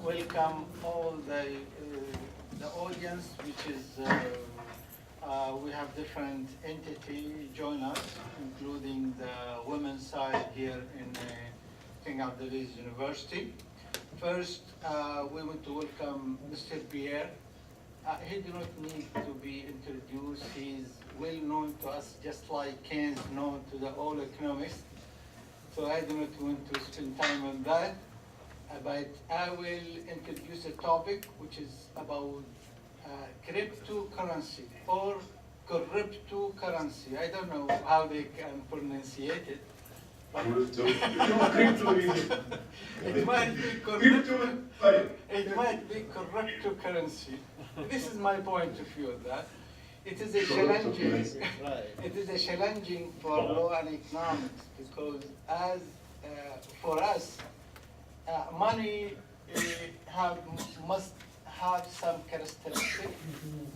welcome all the audience, which is we have different entities join us, including the women's side here in King Abdulaziz University. First, we want to welcome Mr. Pierre. He do not need to be introduced. He's well known to us, just like Keynes known to the all economists. So I do not want to spend time on that. But I will introduce a topic which is about cryptocurrency or cryptocurrency. I don't know how they can pronunciate it. It might be cryptocurrency. This is my point of view of that. It is a challenging. It is a challenging for law and economics because as for us, money must have some characteristics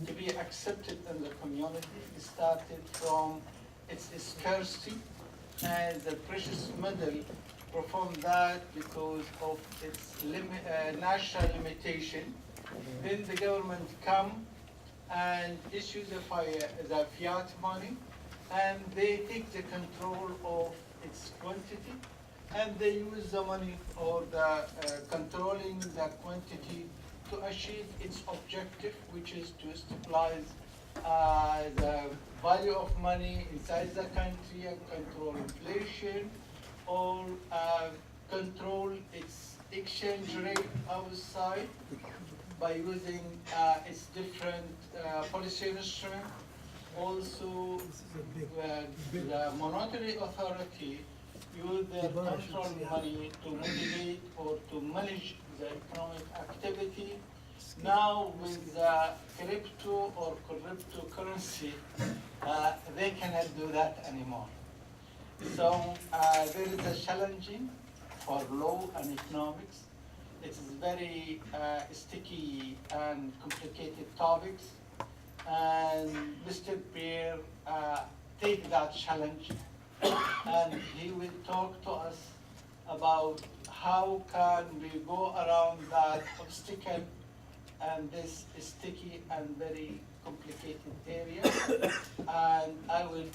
to be accepted in the community. It started from its scarcity, and the precious metal performed that because of its national limitation. Then the government come and issue the fiat money, and they take the control of its quantity, and they use the money or the controlling the quantity to achieve its objective, which is to stabilize the value of money inside the country and control inflation, or control its exchange rate outside by using its different policy instruments. Also, the monetary authority use their control money to motivate or to manage the economic activity. Now with the crypto or cryptocurrency, they cannot do that anymore. So there is a challenging for law and economics. It is very sticky and complicated topics, and Mr. Pierre take that challenge, and he will talk to us about how can we go around that obstacle and this sticky and very complicated area. And I will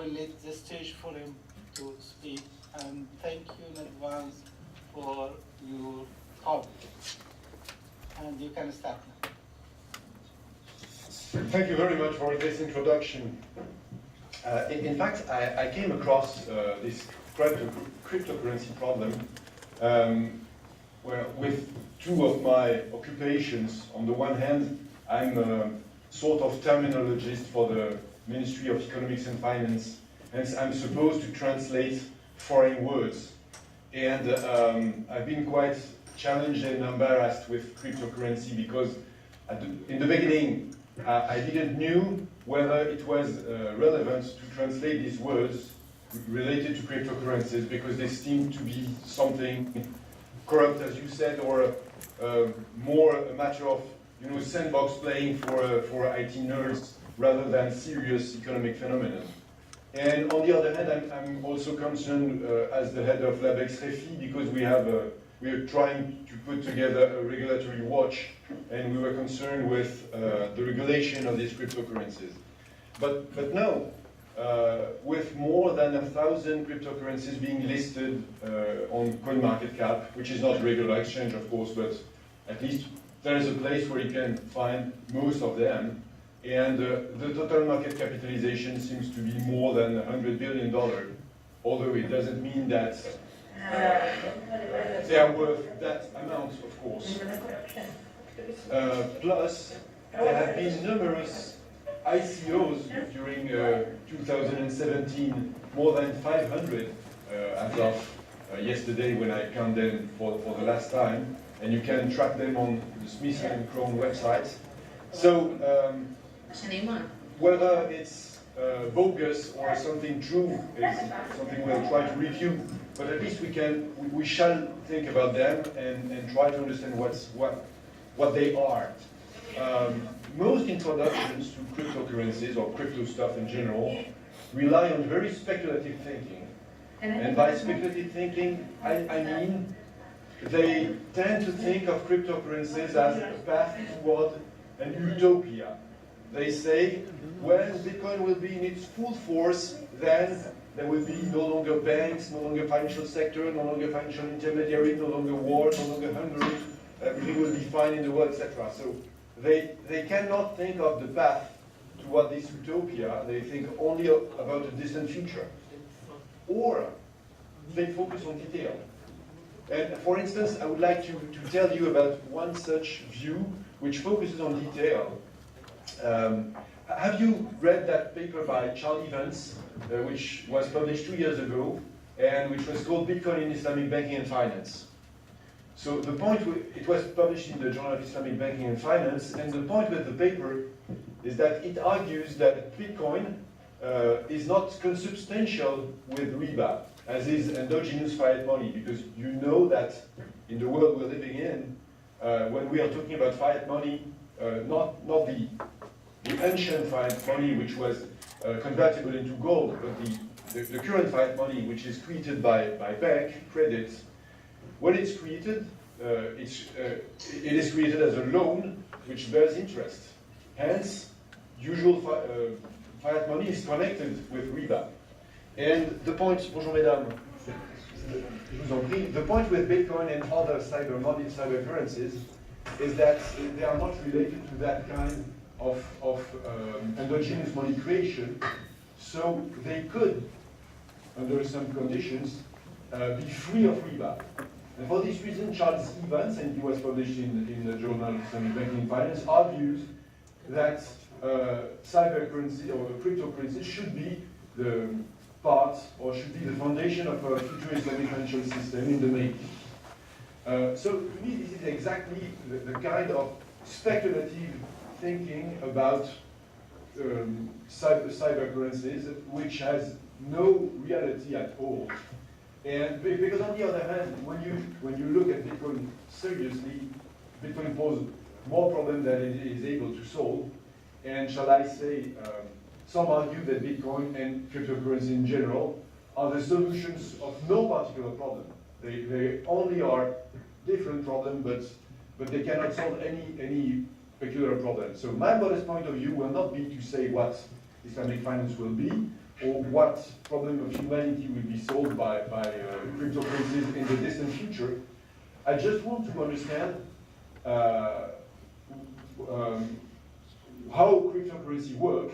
let the stage for him to speak. And thank you in advance for your comment. And you can start now. Thank you very much for this introduction. In fact, I came across this cryptocurrency problem where with two of my occupations. On the one hand, I'm a sort of terminologist for the Ministry of Economics and Finance, hence I'm supposed to translate foreign words. And I've been quite challenged and embarrassed with cryptocurrency because in the beginning, I didn't know whether it was relevant to translate these words related to cryptocurrencies because they seem to be something corrupt, as you said, or more a matter of sandbox playing for IT nerds rather than serious economic phenomenon. And on the other hand, I'm also concerned as the head of LabEx Refi because we are trying to put together a regulatory watch, and we were concerned with the regulation of these cryptocurrencies. But now, with more than 1,000 cryptocurrencies being listed on CoinMarketCap, which is not a regular exchange, of course, but at least there is a place where you can find most of them. And the total market capitalization seems to be more than $100 billion, although it doesn't mean that they are worth that amount, of course. Plus, there have been numerous ICOs during 2017, more than 500 as of yesterday when I counted them for the last time, and you can track them on the Smith & Crown website. So whether it's bogus or something true is something we'll try to review, but at least we shall think about them and try to understand what they are. Most introductions to cryptocurrencies or crypto stuff in general rely on very speculative thinking. And by speculative thinking, I mean they tend to think of cryptocurrencies as a path toward an utopia. They say, when Bitcoin will be in its full force, then there will be no longer banks, no longer financial sector, no longer financial intermediary, no longer war, no longer hunger, everything will be fine in the world, etc. So they cannot think of the path toward this utopia. They think only about a distant future. Or they focus on detail. And for instance, I would like to tell you about one such view which focuses on detail. Have you read that paper by Charlie Vance, which was published 2 years ago, and which was called Bitcoin in Islamic Banking and Finance? So the point, it was published in the Journal of Islamic Banking and Finance, and the point with the paper is that it argues that Bitcoin is not consubstantial with riba, as is endogenous fiat money, because you know that in the world we're living in, when we are talking about fiat money, not the ancient fiat money which was convertible into gold, but the current fiat money which is created by bank credit, when it's created, it is created as a loan which bears interest. Hence, usual fiat money is connected with riba. And the point, bonjour mesdames, je vous en prie, the point with Bitcoin and other cyber money, cyber currencies, is that they are not related to that kind of endogenous money creation, so they could, under some conditions, be free of riba. And for this reason, Charles Evans, and he was published in the Journal of Islamic Banking and Finance, argues that cyber currency or cryptocurrency should be the part, or should be the foundation of a future Islamic financial system in the making. So to me, this is exactly the kind of speculative thinking about cyber currencies, which has no reality at all. And because on the other hand, when you look at Bitcoin seriously, Bitcoin poses more problems than it is able to solve. And shall I say, some argue that Bitcoin and cryptocurrency in general are the solutions of no particular problem. They only are different problems, but they cannot solve any peculiar problem. So my modest point of view will not be to say what Islamic finance will be, or what problem of humanity will be solved by cryptocurrencies in the distant future. I just want to understand how cryptocurrency work,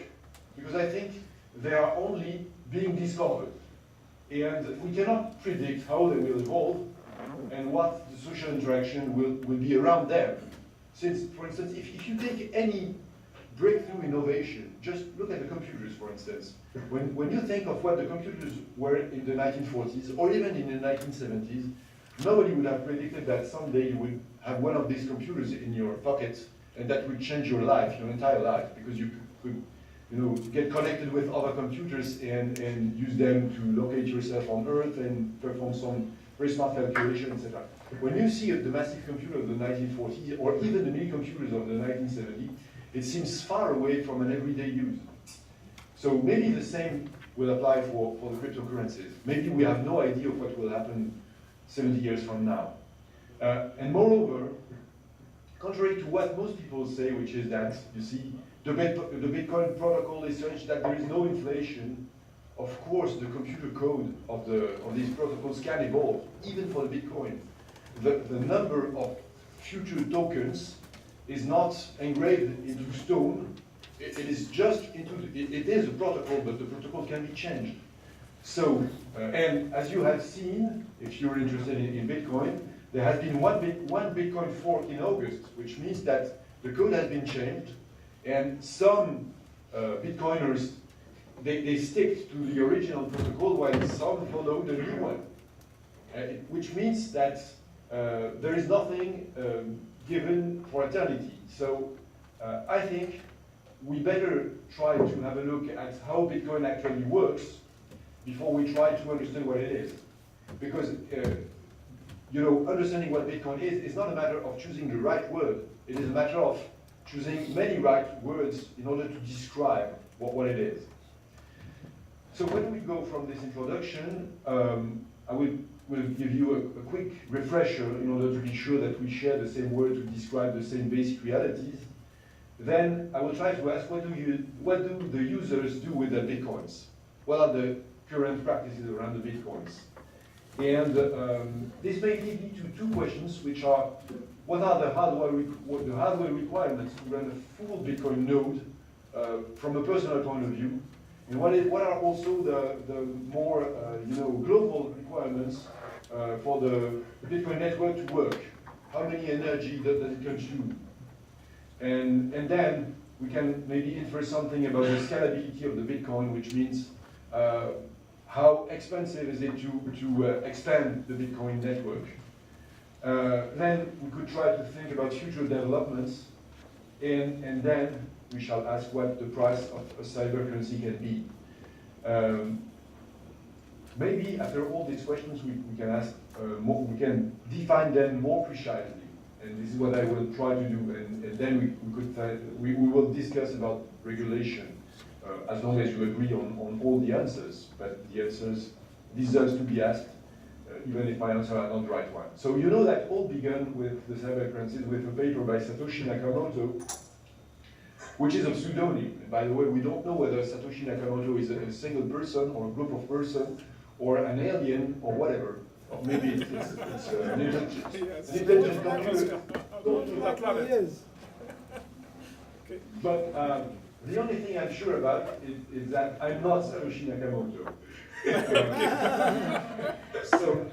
because I think they are only being discovered. And we cannot predict how they will evolve and what the social interaction will be around them. Since, for instance, if you take any breakthrough innovation, just look at the computers, for instance. When you think of what the computers were in the 1940s, or even in the 1970s, nobody would have predicted that someday you would have one of these computers in your pocket, and that would change your life, your entire life, because you could get connected with other computers and use them to locate yourself on Earth and perform some very smart calculation, etc. When you see the massive computer of the 1940s, or even the mini computers of the 1970s, it seems far away from an everyday use. So maybe the same will apply for the cryptocurrencies. Maybe we have no idea of what will happen 70 years from now. And moreover, contrary to what most people say, which is that, you see, the Bitcoin protocol is such that there is no inflation. Of course, the computer code of these protocols can evolve, even for the Bitcoin. The number of future tokens is not engraved into stone. It is just it is a protocol, but the protocol can be changed. So, and as you have seen, if you're interested in Bitcoin, there has been one Bitcoin fork in August, which means that the code has been changed, and some Bitcoiners, they stick to the original protocol, while some follow the new one, which means that there is nothing given for eternity. So I think we better try to have a look at how Bitcoin actually works before we try to understand what it is. Because understanding what Bitcoin is not a matter of choosing the right word. It is a matter of choosing many right words in order to describe what it is. So when we go from this introduction, I will will give you a quick refresher in order to be sure that we share the same word to describe the same basic realities. Then I will try to ask, what do the users do with their bitcoins? What are the current practices around the bitcoins? And this may lead me to two questions, which are, what are the hardware requirements to run a full Bitcoin node from a personal point of view? And what are also the more global requirements for the Bitcoin network to work? How many energy does it consume? And then we can maybe infer something about the scalability of the Bitcoin, which means how expensive is it to expand the Bitcoin network. Then we could try to think about future developments, and then we shall ask what the price of a cyber currency can be. Maybe after all these questions, we can ask more, we can define them more precisely. And this is what I will try to do. And then we will discuss about regulation, as long as you agree on all the answers. But the answers deserves to be asked, even if my answers are not the right one. So you know that all began with the cyber currencies with a paper by Satoshi Nakamoto, which is a pseudonym. And by the way, we don't know whether Satoshi Nakamoto is a single person or a group of persons or an alien or whatever. Or maybe it's an intelligent computer. But the only thing I'm sure about is that I'm not Satoshi Nakamoto. So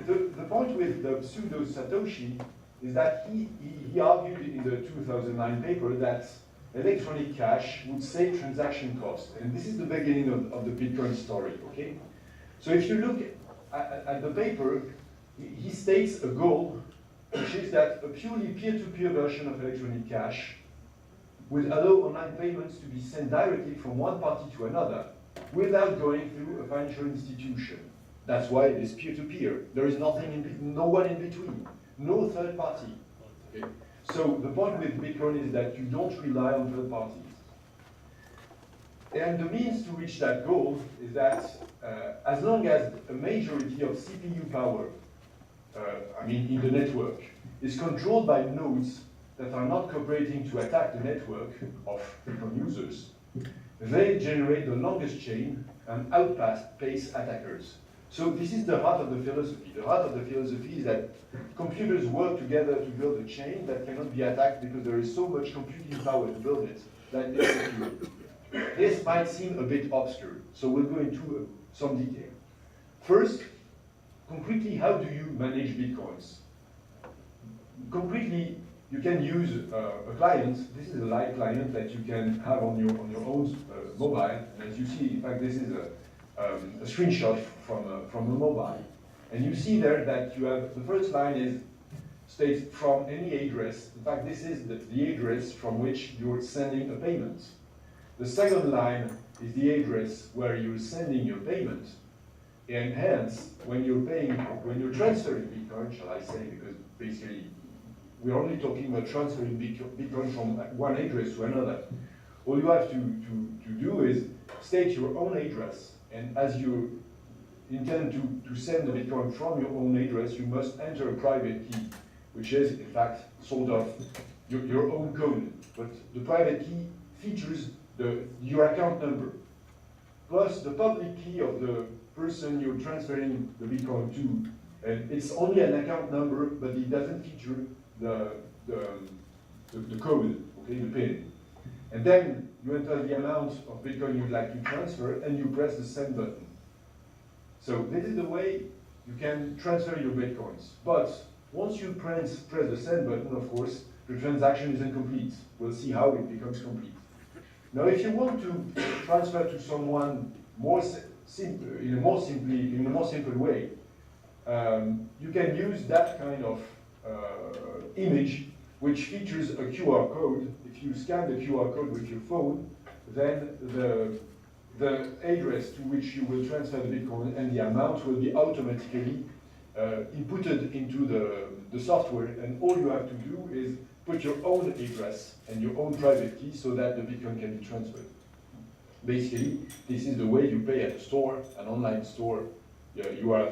the point with the pseudo Satoshi is that he argued in the 2009 paper that electronic cash would save transaction costs. And this is the beginning of the Bitcoin story, okay? So if you look at the paper, he states a goal, which is that a purely peer-to-peer version of electronic cash would allow online payments to be sent directly from one party to another without going through a financial institution. That's why it is peer-to-peer. There is no one in between, no third party. Okay? So the point with Bitcoin is that you don't rely on third parties. And the means to reach that goal is that as long as a majority of CPU power, in the network, is controlled by nodes that are not cooperating to attack the network of Bitcoin users, they generate the longest chain and outpace attackers. So this is the heart of the philosophy. The heart of the philosophy is that computers work together to build a chain that cannot be attacked because there is so much computing power to build it that it's secure. This might seem a bit obscure, so we'll go into some detail. First, concretely, how do you manage Bitcoins? Concretely, you can use a client. This is a live client that you can have on your own mobile. And as you see, in fact, this is a screenshot from a mobile. And you see there that you have, the first line states from any address. In fact, this is the address from which you're sending a payment. The second line is the address where you're sending your payment. And hence, when you're transferring Bitcoin, shall I say, because basically we're only talking about transferring Bitcoin from one address to another. All you have to do is state your own address. And as you intend to send the Bitcoin from your own address, you must enter a private key, which is, in fact, sort of your own code. But the private key features your account number, plus the public key of the person you're transferring the Bitcoin to. And it's only an account number, but it doesn't feature the code, okay, the PIN. And then you enter the amount of Bitcoin you'd like to transfer, and you press the send button. So this is the way you can transfer your Bitcoins. But once you press the send button, of course, the transaction is incomplete. We'll see how it becomes complete. Now, if you want to transfer to someone in a more simple way, you can use that kind of image, which features a QR code. If you scan the QR code with your phone, then the address to which you will transfer the Bitcoin and the amount will be automatically inputted into the software, and all you have to do is put your own address and your own private key so that the Bitcoin can be transferred. Basically, this is the way you pay at a store, an online store, you are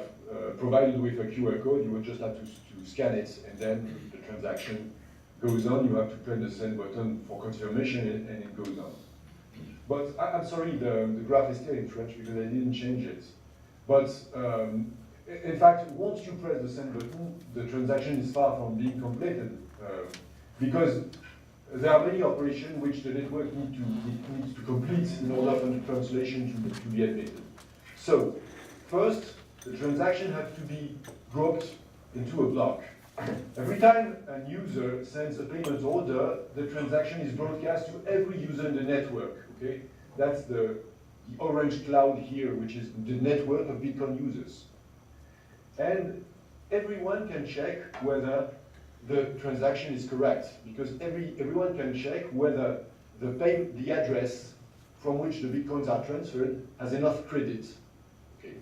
provided with a QR code, you will just have to scan it, and then the transaction goes on. You have to press the send button for confirmation, and it goes on. But I'm sorry, the graph is still in French because I didn't change it. But in fact, once you press the send button, the transaction is far from being completed because there are many operations which the network needs to complete in order for the translation to be admitted. So, first, the transaction has to be grouped into a block. Every time a user sends a payment order, the transaction is broadcast to every user in the network. Okay, that's the orange cloud here, which is the network of Bitcoin users. And everyone can check whether the transaction is correct, because everyone can check whether the address from which the Bitcoins are transferred has enough credit. Okay.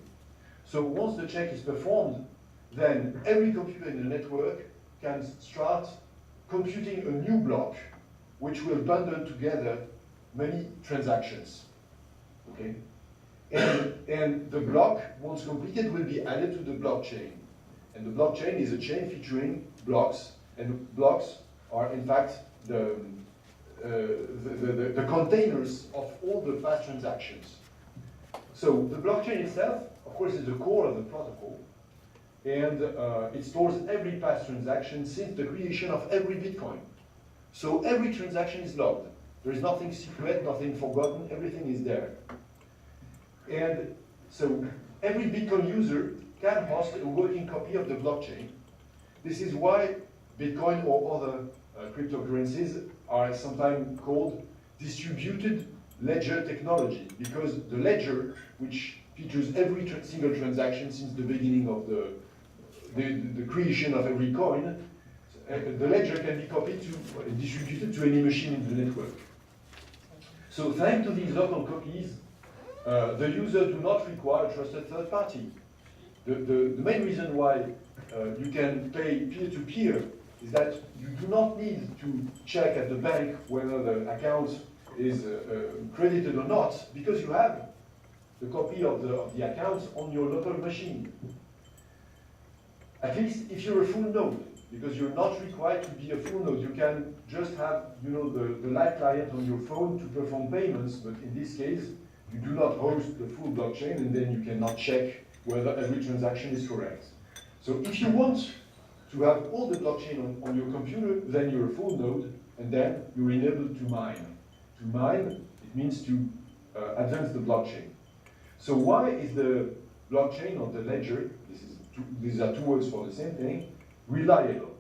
So once the check is performed, then every computer in the network can start computing a new block, which will bundle together many transactions. Okay? And the block, once completed, will be added to the blockchain. And the blockchain is a chain featuring blocks, and blocks are in fact the containers of all the past transactions. So the blockchain itself, of course, is the core of the protocol, and it stores every past transaction since the creation of every Bitcoin. So every transaction is logged. There is nothing secret, nothing forgotten, everything is there. And so every Bitcoin user can host a working copy of the blockchain. This is why Bitcoin or other cryptocurrencies are sometimes called distributed ledger technology, because the ledger, which features every single transaction since the beginning of the creation of every coin, the ledger can be copied to distributed to any machine in the network. So thanks to these local copies, the user do not require a trusted third party. The main reason why you can pay peer-to-peer is that you do not need to check at the bank whether the account is credited or not, because you have the copy of the account on your local machine. At least if you're a full node, because you're not required to be a full node. You can just have, the live client on your phone to perform payments, but in this case, you do not host the full blockchain, and then you cannot check whether every transaction is correct. So if you want to have all the blockchain on your computer, then you're a full node, and then you're enabled to mine. To mine, it means to advance the blockchain. So why is the blockchain or the ledger, these are two words for the same thing, reliable?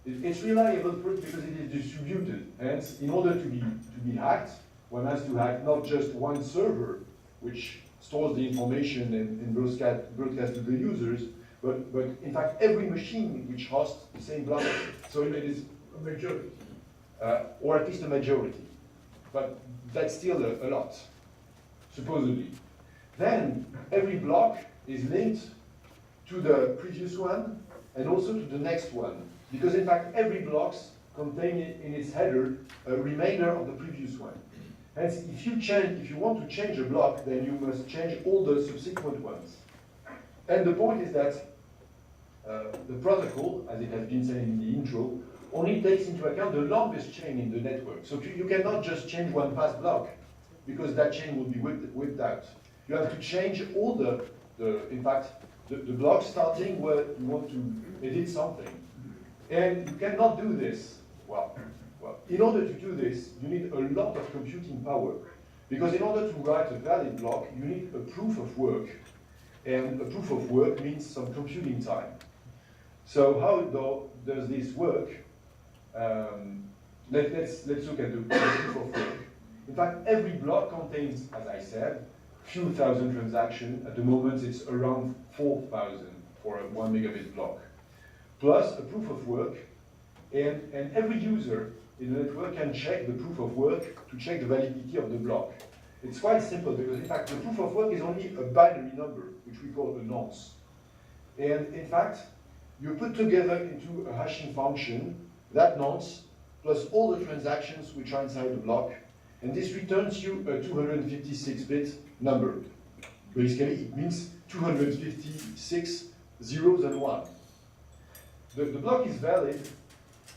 It's reliable first because it is distributed. Hence, in order to be hacked, one has to hack not just one server, which stores the information and broadcast to the users, but in fact every machine which hosts the same blockchain. So it is a majority, or at least a majority. But that's still a lot, supposedly. Then every block is linked to the previous one and also to the next one, because in fact every block contains in its header a remainder of the previous one. Hence, if you want to change a block, then you must change all the subsequent ones. And the point is that the protocol, as it has been said in the intro, only takes into account the longest chain in the network. So you cannot just change one past block, because that chain will be whipped out. You have to change all in fact, the blocks starting where you want to edit something. And you cannot do this. Well, in order to do this, you need a lot of computing power. Because in order to write a valid block, you need a proof of work. And a proof of work means some computing time. So how does this work? Let's look at the proof of work. In fact, every block contains, as I said, few thousand transactions. At the moment, it's around 4,000 for a 1 megabit block. Plus a proof of work, and every user in the network can check the proof of work to check the validity of the block. It's quite simple, because in fact the proof of work is only a binary number, which we call a nonce. And in fact, you put together into a hashing function that nonce plus all the transactions which are inside the block, and this returns you a 256-bit number. Basically, it means 256 zeros and 1. The block is valid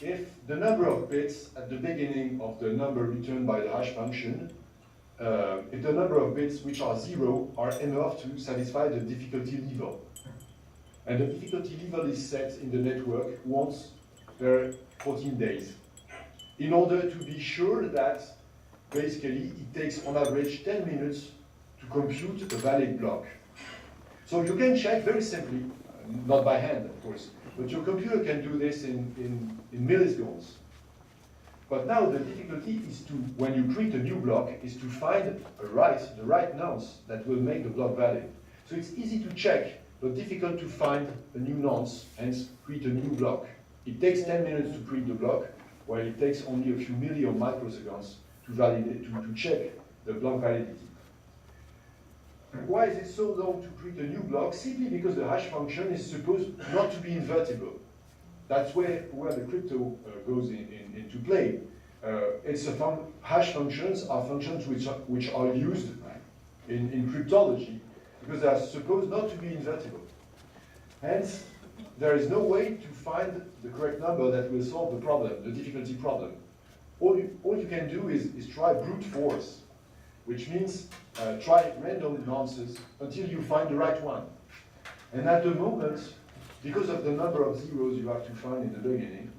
if the number of bits at the beginning of the number returned by the hash function, if the number of bits which are 0 are enough to satisfy the difficulty level. And the difficulty level is set in the network once per 14 days. In order to be sure that basically it takes on average 10 minutes to compute a valid block. So you can check very simply, not by hand of course, but your computer can do this in milliseconds. But now the difficulty is to, when you create a new block, is to find the right nonce that will make the block valid. So it's easy to check, but difficult to find a new nonce, hence create a new block. It takes 10 minutes to create the block, while it takes only a few milli or microseconds to validate, to check the block validity. Why is it so long to create a new block? Simply because the hash function is supposed not to be invertible. That's where the crypto goes into play. Hash functions are functions which are used in cryptology because they are supposed not to be invertible. Hence, there is no way to find the correct number that will solve the problem, the difficulty problem. All you can do is try brute force, which means try random nonces until you find the right one. And at the moment, because of the number of zeros you have to find in the beginning,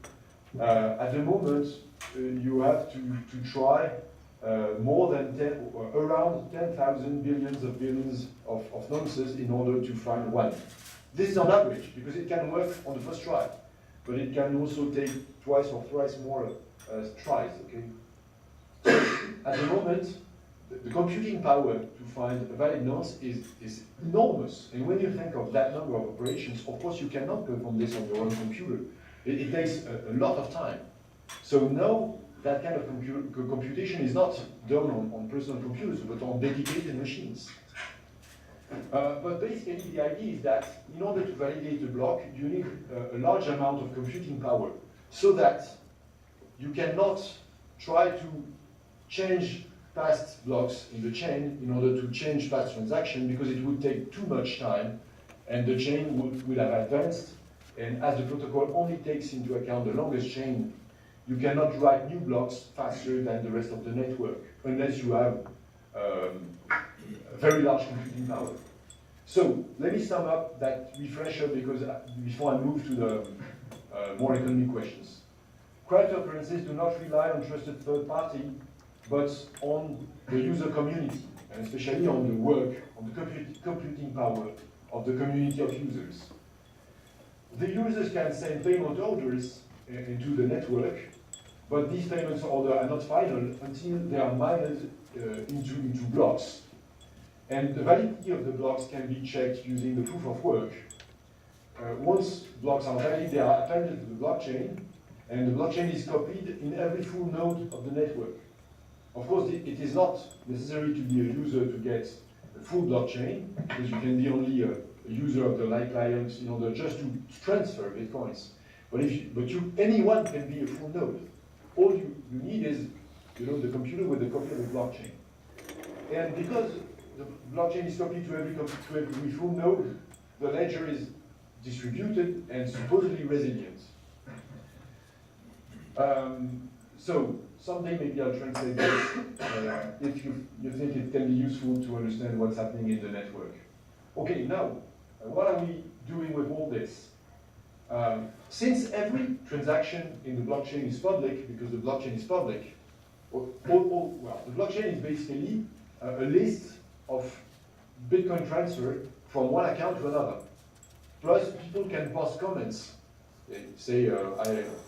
at the moment you have to try more than around 10,000 billions of nonces in order to find one. This is on average, because it can work on the first try, but it can also take twice or thrice more tries, okay? So at the moment, the computing power to find a valid nonce is enormous. And when you think of that number of operations, of course you cannot perform this on your own computer. It takes a lot of time. So now that kind of computation is not done on personal computers, but on dedicated machines. But basically the idea is that in order to validate a block, you need a large amount of computing power so that you cannot try to change past blocks in the chain in order to change past transaction, because it would take too much time and the chain would have advanced, and as the protocol only takes into account the longest chain, you cannot write new blocks faster than the rest of the network unless you have very large computing power. So let me sum up that refresher because before I move to the more economic questions. Cryptocurrencies do not rely on trusted third party, but on the user community, and especially on the work, on the computing power of the community of users. The users can send payment orders into the network, but these payment orders are not final until they are mined into blocks. And the validity of the blocks can be checked using the proof of work. Once blocks are valid, they are appended to the blockchain, and the blockchain is copied in every full node of the network. Of course, it is not necessary to be a user to get a full blockchain, because you can be only a user of the light client in order just to transfer bitcoins. But anyone can be a full node. All you need is, the computer with a copy of the blockchain. And because the blockchain is copied to every full node, the ledger is distributed and supposedly resilient. So someday maybe I'll translate this if you think it can be useful to understand what's happening in the network. Okay, now, what are we doing with all this? Since every transaction in the blockchain is public, because the blockchain is public, the blockchain is basically a list of Bitcoin transfer from one account to another. Plus, people can post comments. They say,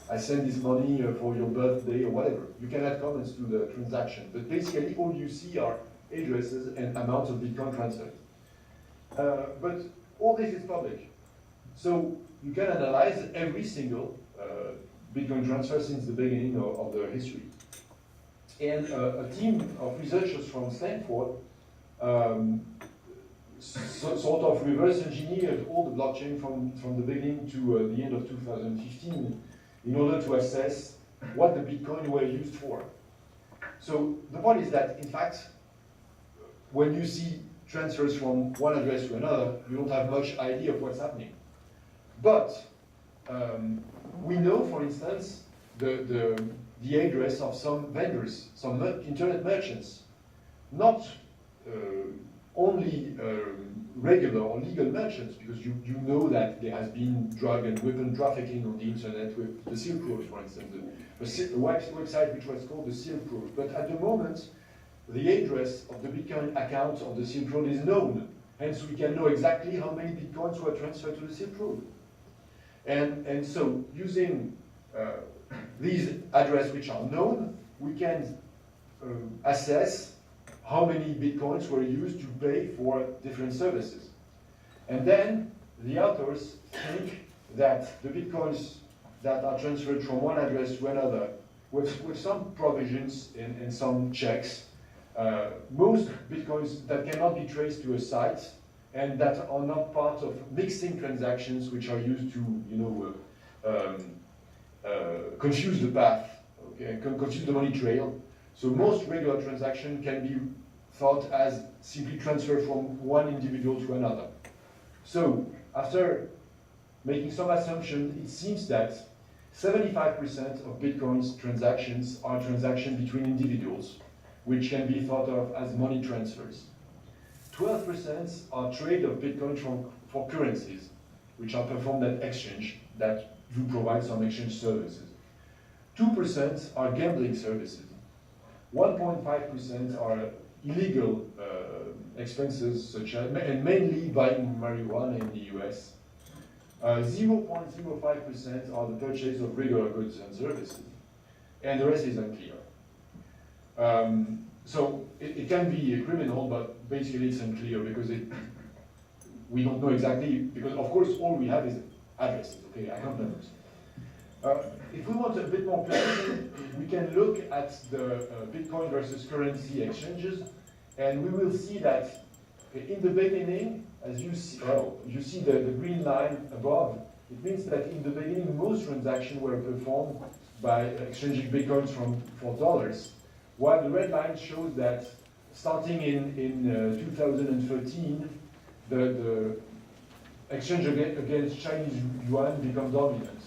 I send this money for your birthday or whatever. You can add comments to the transaction. But basically, all you see are addresses and amounts of Bitcoin transferred. But all this is public. So you can analyze every single Bitcoin transfer since the beginning of the history. And a team of researchers from Stanford sort of reverse engineered all the blockchain from the beginning to the end of 2015 in order to assess what the Bitcoin were used for. So the point is that, in fact, when you see transfers from one address to another, you don't have much idea of what's happening. But we know, for instance, the address of some vendors, some internet merchants, not only regular or legal merchants, because you know that there has been drug and weapon trafficking on the internet with the Silk Road, for instance, a website which was called the Silk Road. But at the moment, the address of the Bitcoin account of the Silk Road is known. Hence, we can know exactly how many Bitcoins were transferred to the Silk Road. And so, using these addresses which are known, we can assess how many Bitcoins were used to pay for different services. And then the authors think that the Bitcoins that are transferred from one address to another, with some provisions and some checks, most Bitcoins that cannot be traced to a site and that are not part of mixing transactions which are used to, confuse the path, okay, confuse the money trail. So most regular transactions can be thought as simply transfer from one individual to another. So after making some assumption, it seems that 75% of Bitcoin's transactions are transactions between individuals, which can be thought of as money transfers. 12% are trade of Bitcoin for currencies, which are performed at exchange that do provide some exchange services. 2% are gambling services. 1.5% are illegal expenses, such as, and mainly buying marijuana in the US. 0.05% are the purchase of regular goods and services, and the rest is unclear. So it can be criminal, but basically it's unclear because we don't know exactly, because of course all we have is addresses, okay, account numbers. If we want a bit more clarity, we can look at the Bitcoin versus currency exchanges, and we will see that in the beginning, as you see the green line above, it means that in the beginning most transactions were performed by exchanging Bitcoins for dollars, while the red line shows that starting in 2013, the exchange against Chinese yuan became dominant.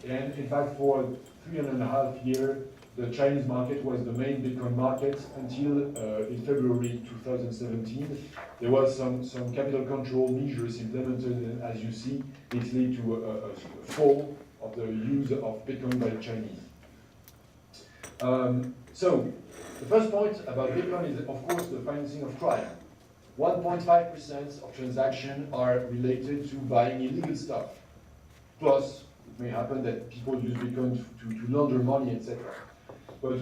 And in fact, for 3.5 years, the Chinese market was the main Bitcoin market until in February 2017, there was some capital control measures implemented, and as you see, it led to a fall of the use of Bitcoin by the Chinese. So, the first point about Bitcoin is, of course, the financing of crime. 1.5% of transactions are related to buying illegal stuff. Plus, it may happen that people use Bitcoin to launder money, etc. But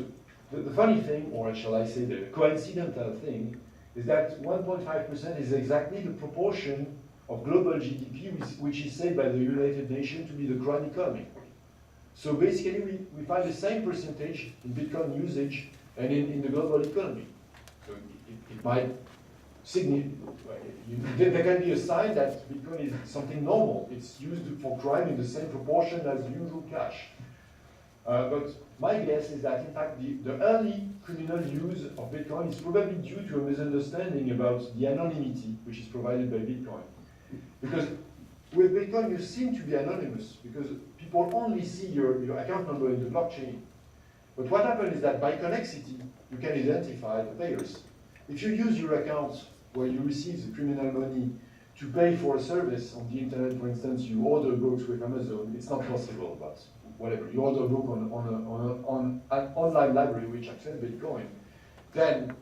the funny thing, or shall I say the coincidental thing, is that 1.5% is exactly the proportion of global GDP which is said by the United Nations to be the crime economy. So basically, we find the same percentage in Bitcoin usage and in the global economy. So it might signify, there can be a sign that Bitcoin is something normal. It's used for crime in the same proportion as usual cash. But my guess is that, in fact, the early criminal use of Bitcoin is probably due to a misunderstanding about the anonymity which is provided by Bitcoin. Because with Bitcoin, you seem to be anonymous because people only see your account number in the blockchain. But what happens is that by connexity, you can identify the payers. If you use your account where you receive the criminal money to pay for a service on the internet, for instance, you order books with Amazon, it's not possible, but whatever, you order a book on an online library which accepts Bitcoin, then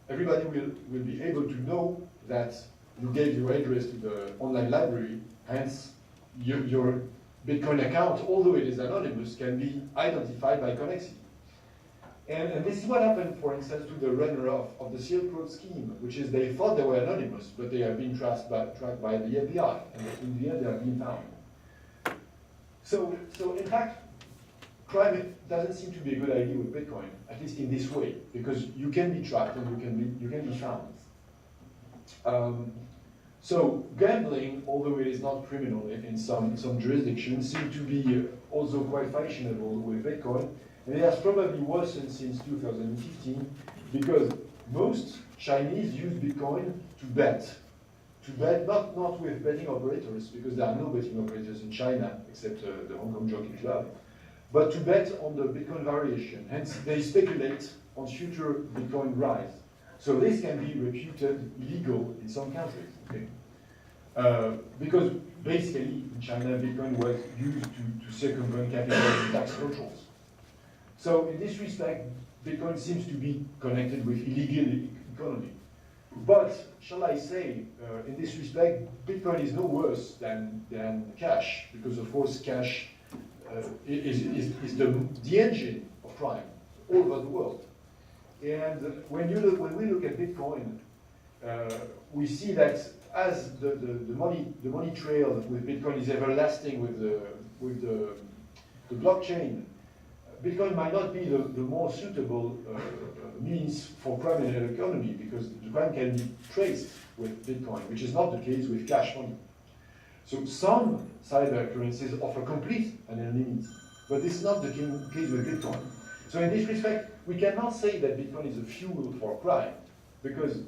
everybody will be able to know that you gave your address to the online library, hence your Bitcoin account, although it is anonymous, can be identified by connexity. And this is what happened, for instance, to the runner of the Silk Road scheme, which is they thought they were anonymous, but they have been tracked by the FBI, and in the end they have been found. So in fact, crime doesn't seem to be a good idea with Bitcoin, at least in this way, because you can be tracked and you can be found. So gambling, although it is not criminal in some jurisdictions, seems to be also quite fashionable with Bitcoin. And it has probably worsened since 2015 because most Chinese use Bitcoin to bet. To bet, not with betting operators, because there are no betting operators in China, except the Hong Kong Jockey Club, but to bet on the Bitcoin variation. Hence, they speculate on future Bitcoin rise. So this can be reputed illegal in some countries, okay? Because basically, in China, Bitcoin was used to circumvent capital and tax controls. So in this respect, Bitcoin seems to be connected with illegal economy. But, shall I say, in this respect, Bitcoin is no worse than cash, because of course cash is the engine of crime all over the world. And when we look at Bitcoin, we see that as the money trail with Bitcoin is everlasting with the blockchain, Bitcoin might not be the more suitable means for crime in an economy, because the crime can be traced with Bitcoin, which is not the case with cash money. So some cyber currencies offer complete anonymity, but this is not the case with Bitcoin. So in this respect, we cannot say that Bitcoin is a fuel for crime, because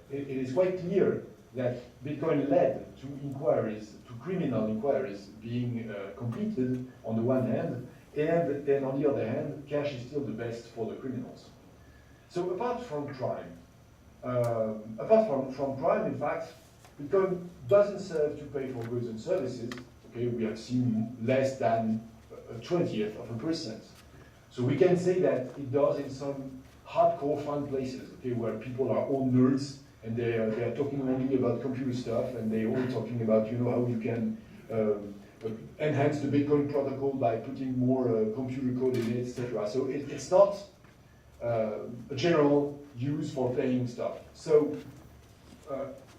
it is quite clear that Bitcoin led to inquiries, to criminal inquiries being completed on the one hand, and then on the other hand, cash is still the best for the criminals. So apart from crime, in fact, Bitcoin doesn't serve to pay for goods and services. Okay, we have seen less than a 20%. So we can say that it does in some hardcore fun places, okay, where people are all nerds and they are talking only about computer stuff, and they're all talking about, you know, how you can enhance the Bitcoin protocol by putting more computer code in it, etc. So it's not a general use for playing stuff. So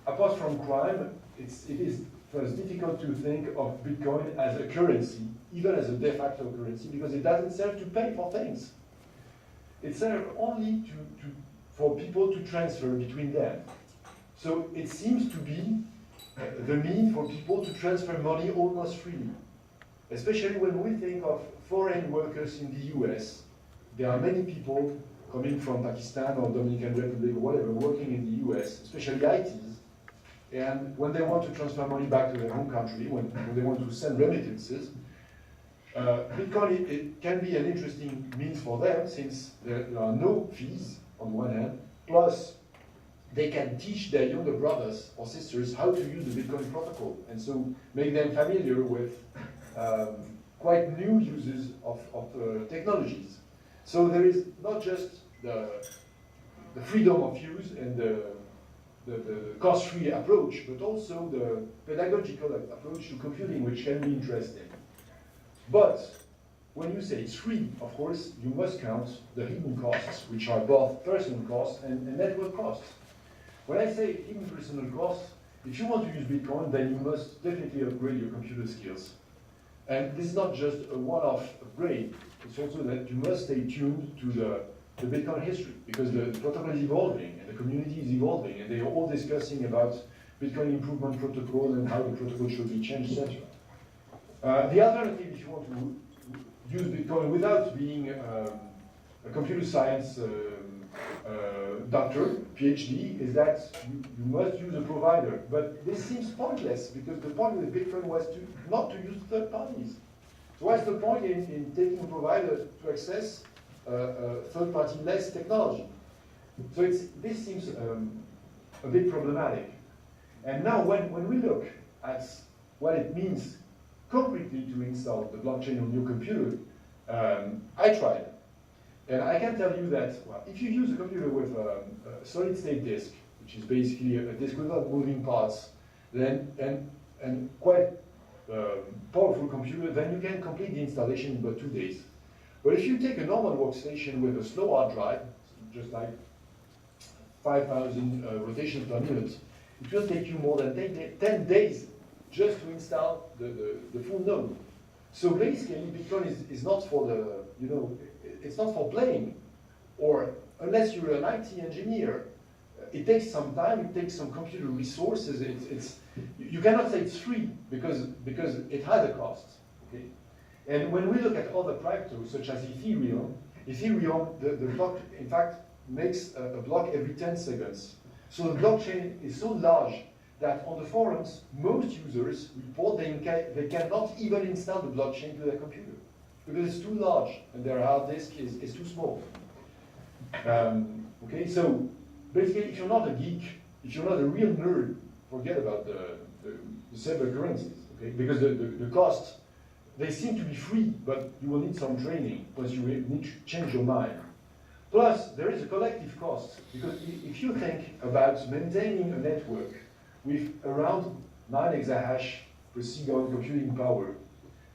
apart from crime, it is first difficult to think of Bitcoin as a currency, even as a de facto currency, because it doesn't serve to pay for things. It serves only for people to transfer between them. So it seems to be the mean for people to transfer money almost freely. Especially when we think of foreign workers in the US, there are many people coming from Pakistan or Dominican Republic or whatever, working in the US, especially ITs, and when they want to transfer money back to their home country, when they want to send remittances, Bitcoin it can be an interesting means for them, since there are no fees on the one hand, plus they can teach their younger brothers or sisters how to use the Bitcoin protocol, and so make them familiar with quite new uses of technologies. So there is not just the freedom of use and the cost-free approach, but also the pedagogical approach to computing, which can be interesting. But when you say it's free, of course, you must count the hidden costs, which are both personal costs and network costs. When I say hidden personal costs, if you want to use Bitcoin, then you must definitely upgrade your computer skills. And this is not just a one-off upgrade, it's also that you must stay tuned to the Bitcoin history, because the protocol is evolving, and the community is evolving, and they are all discussing about Bitcoin improvement protocol and how the protocol should be changed, etc. The alternative, if you want to use Bitcoin without being a computer science doctor, PhD, is that you must use a provider. But this seems pointless, because the point with Bitcoin was not to use third parties. So what's the point in taking a provider to access third-party less technology? So this seems a bit problematic. And now when we look at what it means concretely to install the blockchain on your computer, I tried. And I can tell you that, well, if you use a computer with a solid-state disk, which is basically a disk without moving parts, then and quite powerful computer, then you can complete the installation in about 2 days. But if you take a normal workstation with a slow hard drive, just like 5,000 rotations per minute, it will take you more than 10 days just to install the full node. So basically, Bitcoin is not for the, you know, it's not for playing, or unless you're an IT engineer, it takes some time, it takes some computer resources. You cannot say it's free because it has a cost. Okay? And when we look at other cryptos, such as Ethereum, the block, in fact, makes a block every 10 seconds. So the blockchain is so large that on the forums, most users report they cannot even install the blockchain to their computer because it's too large and their hard disk is too small. Okay, so basically, if you're not a geek, if you're not a real nerd, forget about the cyber currencies, okay? Because the cost, they seem to be free, but you will need some training, plus you will need to change your mind. Plus, there is a collective cost, because if you think about maintaining a network with around 9 exahash per second computing power,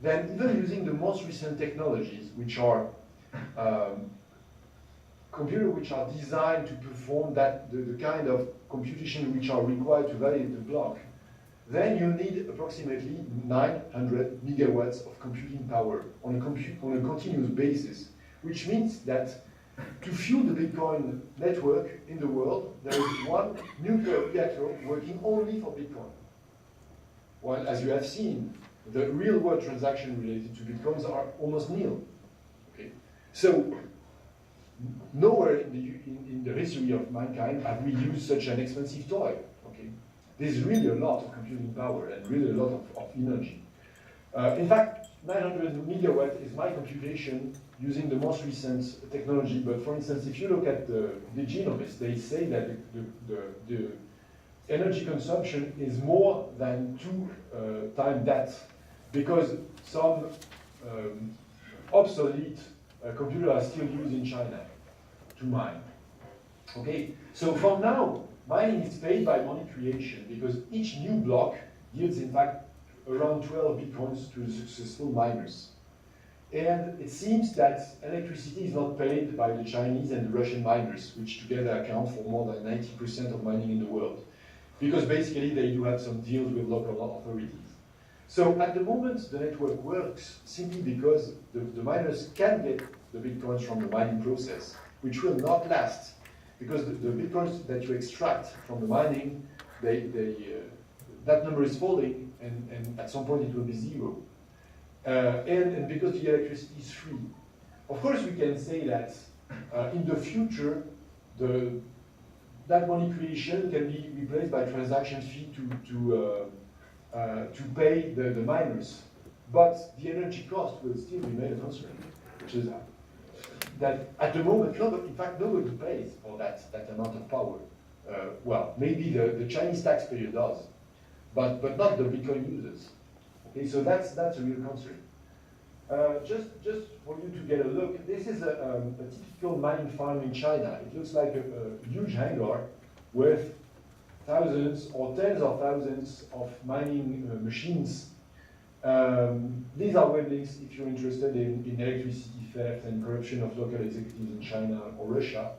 then even using the most recent technologies, which are computers which are designed to perform the kind of computation which are required to validate the block, then you need approximately 900 megawatts of computing power on a continuous basis, which means that to fuel the Bitcoin network in the world, there is one nuclear reactor working only for Bitcoin. While, as you have seen, the real-world transactions related to Bitcoins are almost nil. Okay? So, nowhere in the history of mankind have we used such an expensive toy. Okay? There's really a lot of computing power and really a lot of energy. In fact, 900 megawatt is my computation using the most recent technology. But for instance, if you look at the genomists, they say that the energy consumption is more than 2 times that, because some obsolete computers are still used in China to mine. Okay, so for now, mining is paid by money creation because each new block yields, in fact, around 12 bitcoins to the successful miners. And it seems that electricity is not paid by the Chinese and the Russian miners, which together account for more than 90% of mining in the world, because basically they do have some deals with local authorities. So at the moment, the network works simply because the miners can get the bitcoins from the mining process, which will not last, because the bitcoins that you extract from the mining, that number is falling, and at some point it will be zero. And because the electricity is free. Of course, we can say that in the future, that money creation can be replaced by transaction fee to pay the miners. But the energy cost will still remain a concern, which is that at the moment, in fact, nobody pays for that amount of power. Well, maybe the Chinese taxpayer does, but not the Bitcoin users. Okay, so that's a real concern. Just for you to get a look, this is a typical mining farm in China. It looks like a huge hangar with thousands or tens of thousands of mining machines. These are web links if you're interested in electricity theft and corruption of local executives in China or Russia.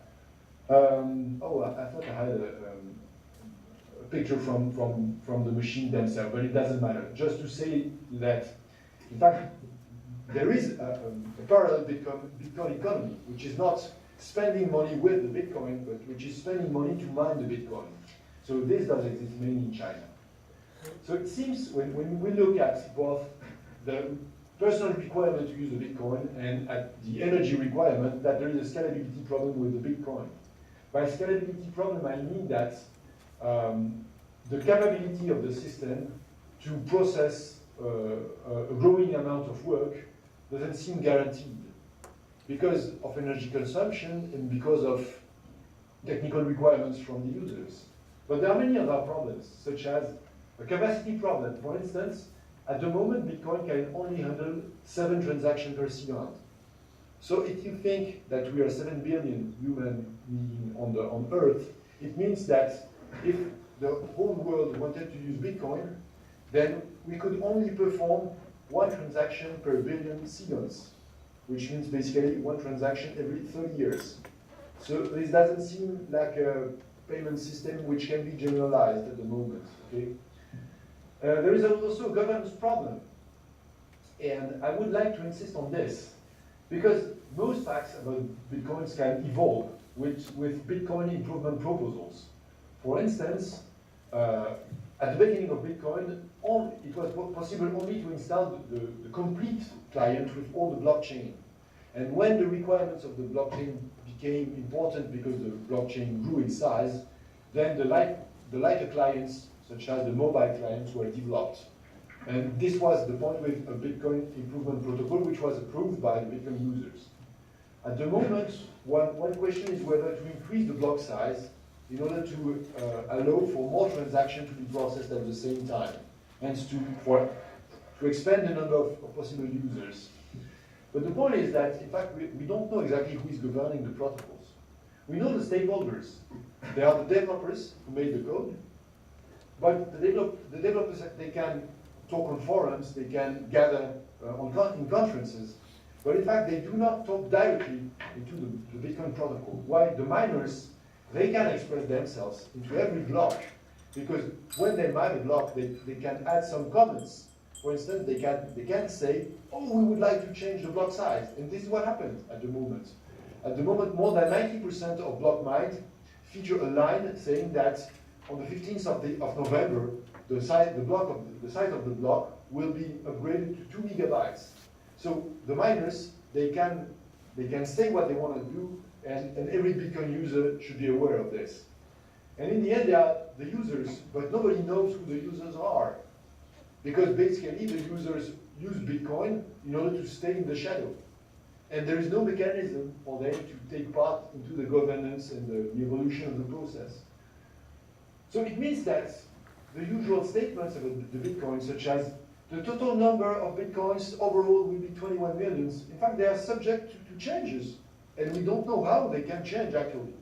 I thought I had a picture from the machine themselves, but it doesn't matter. Just to say that, in fact, there is a parallel Bitcoin economy, which is not spending money with the Bitcoin, but which is spending money to mine the Bitcoin. So this does exist mainly in China. So it seems when we look at both the personal requirement to use the Bitcoin and at the energy requirement, that there is a scalability problem with the Bitcoin. By scalability problem, I mean that the capability of the system to process a growing amount of work doesn't seem guaranteed because of energy consumption and because of technical requirements from the users. But there are many other problems, such as a capacity problem. For instance, at the moment, Bitcoin can only handle 7 transactions per second. So if you think that we are 7 billion human beings on Earth, it means that if the whole world wanted to use Bitcoin, then we could only perform 1 transaction per billion seconds, which means basically 1 transaction every 30 years. So this doesn't seem like a payment system which can be generalized at the moment. Okay? There is also a governance problem, and I would like to insist on this, because most facts about Bitcoins can evolve with Bitcoin improvement proposals. For instance, at the beginning of Bitcoin, it was possible only to install the complete client with all the blockchain. And when the requirements of the blockchain became important because the blockchain grew in size, then the lighter clients, such as the mobile clients, were developed. And this was the point with a Bitcoin improvement protocol, which was approved by the Bitcoin users. At the moment, one question is whether to increase the block size in order to allow for more transactions to be processed at the same time, hence to expand the number of possible users. But the point is that, in fact, we don't know exactly who is governing the protocols. We know the stakeholders. They are the developers who made the code, but the developers, they can talk on forums, they can gather in conferences, but in fact, they do not talk directly into the Bitcoin protocol. Why? The miners, they can express themselves into every block, because when they mine a block, they can add some comments. For instance, they can say, oh, we would like to change the block size. And this is what happened at the moment. At the moment, more than 90% of block mined feature a line saying that on the 15th of November, the size of the block will be upgraded to 2 megabytes. So the miners, they can say what they want to do, and every Bitcoin user should be aware of this. And in the end, they are the users, but nobody knows who the users are. Because basically, the users use Bitcoin in order to stay in the shadow. And there is no mechanism for them to take part into the governance and the evolution of the process. So it means that the usual statements about the Bitcoin, such as the total number of Bitcoins overall will be 21 million, in fact, they are subject to changes. And we don't know how they can change, actually.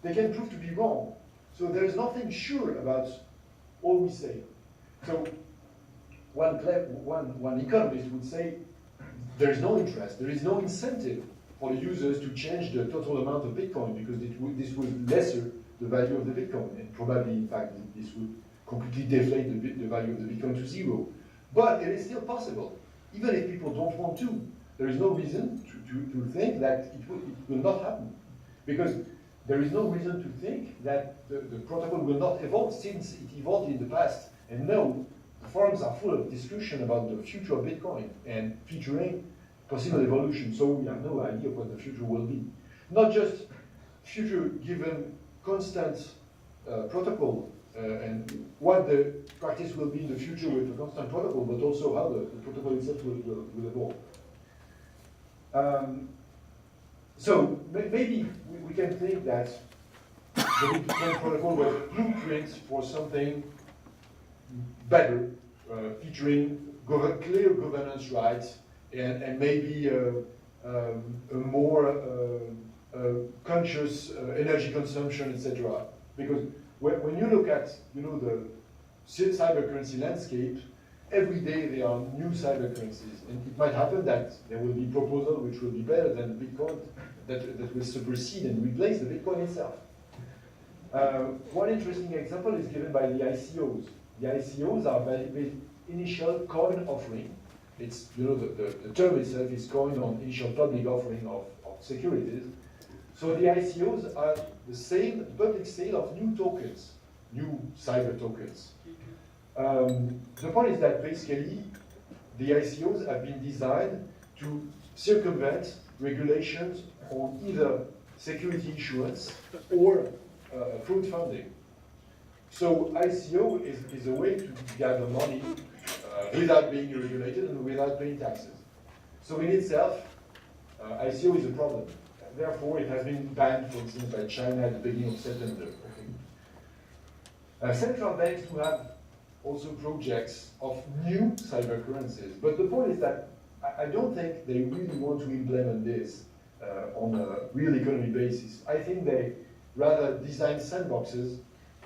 They can prove to be wrong. So there is nothing sure about all we say. So one economist would say there is no interest, there is no incentive for the users to change the total amount of Bitcoin because this would lesser the value of the Bitcoin, and probably, in fact, this would completely deflate the value of the Bitcoin to zero. But it is still possible, even if people don't want to. There is no reason to think that it will not happen, because there is no reason to think that the protocol will not evolve since it evolved in the past. And no, the forums are full of discussion about the future of Bitcoin and featuring possible evolution. So we have no idea what the future will be. Not just future given constant protocol and what the practice will be in the future with the constant protocol, but also how the protocol itself will evolve. So maybe we can think that the Bitcoin protocol was a blueprint for something better, featuring clear governance rights and maybe a more conscious energy consumption, etc. Because when you look at the cybercurrency landscape, every day there are new cybercurrencies, and it might happen that there will be proposals which will be better than Bitcoin, that will supersede and replace the Bitcoin itself. One interesting example is given by the ICOs. The ICOs are the initial coin offering. It's the term itself is coin on initial public offering of securities. So the ICOs are the public sale of new tokens, new cyber tokens. The point is that basically the ICOs have been designed to circumvent regulations on either security issuance or crowdfunding. So ICO is a way to gather money without being regulated and without paying taxes. So in itself, ICO is a problem. Therefore, it has been banned, for instance, by China at the beginning of September. Central banks do have also projects of new cyber currencies, but the point is that I don't think they really want to implement this on a real economy basis. I think they rather design sandboxes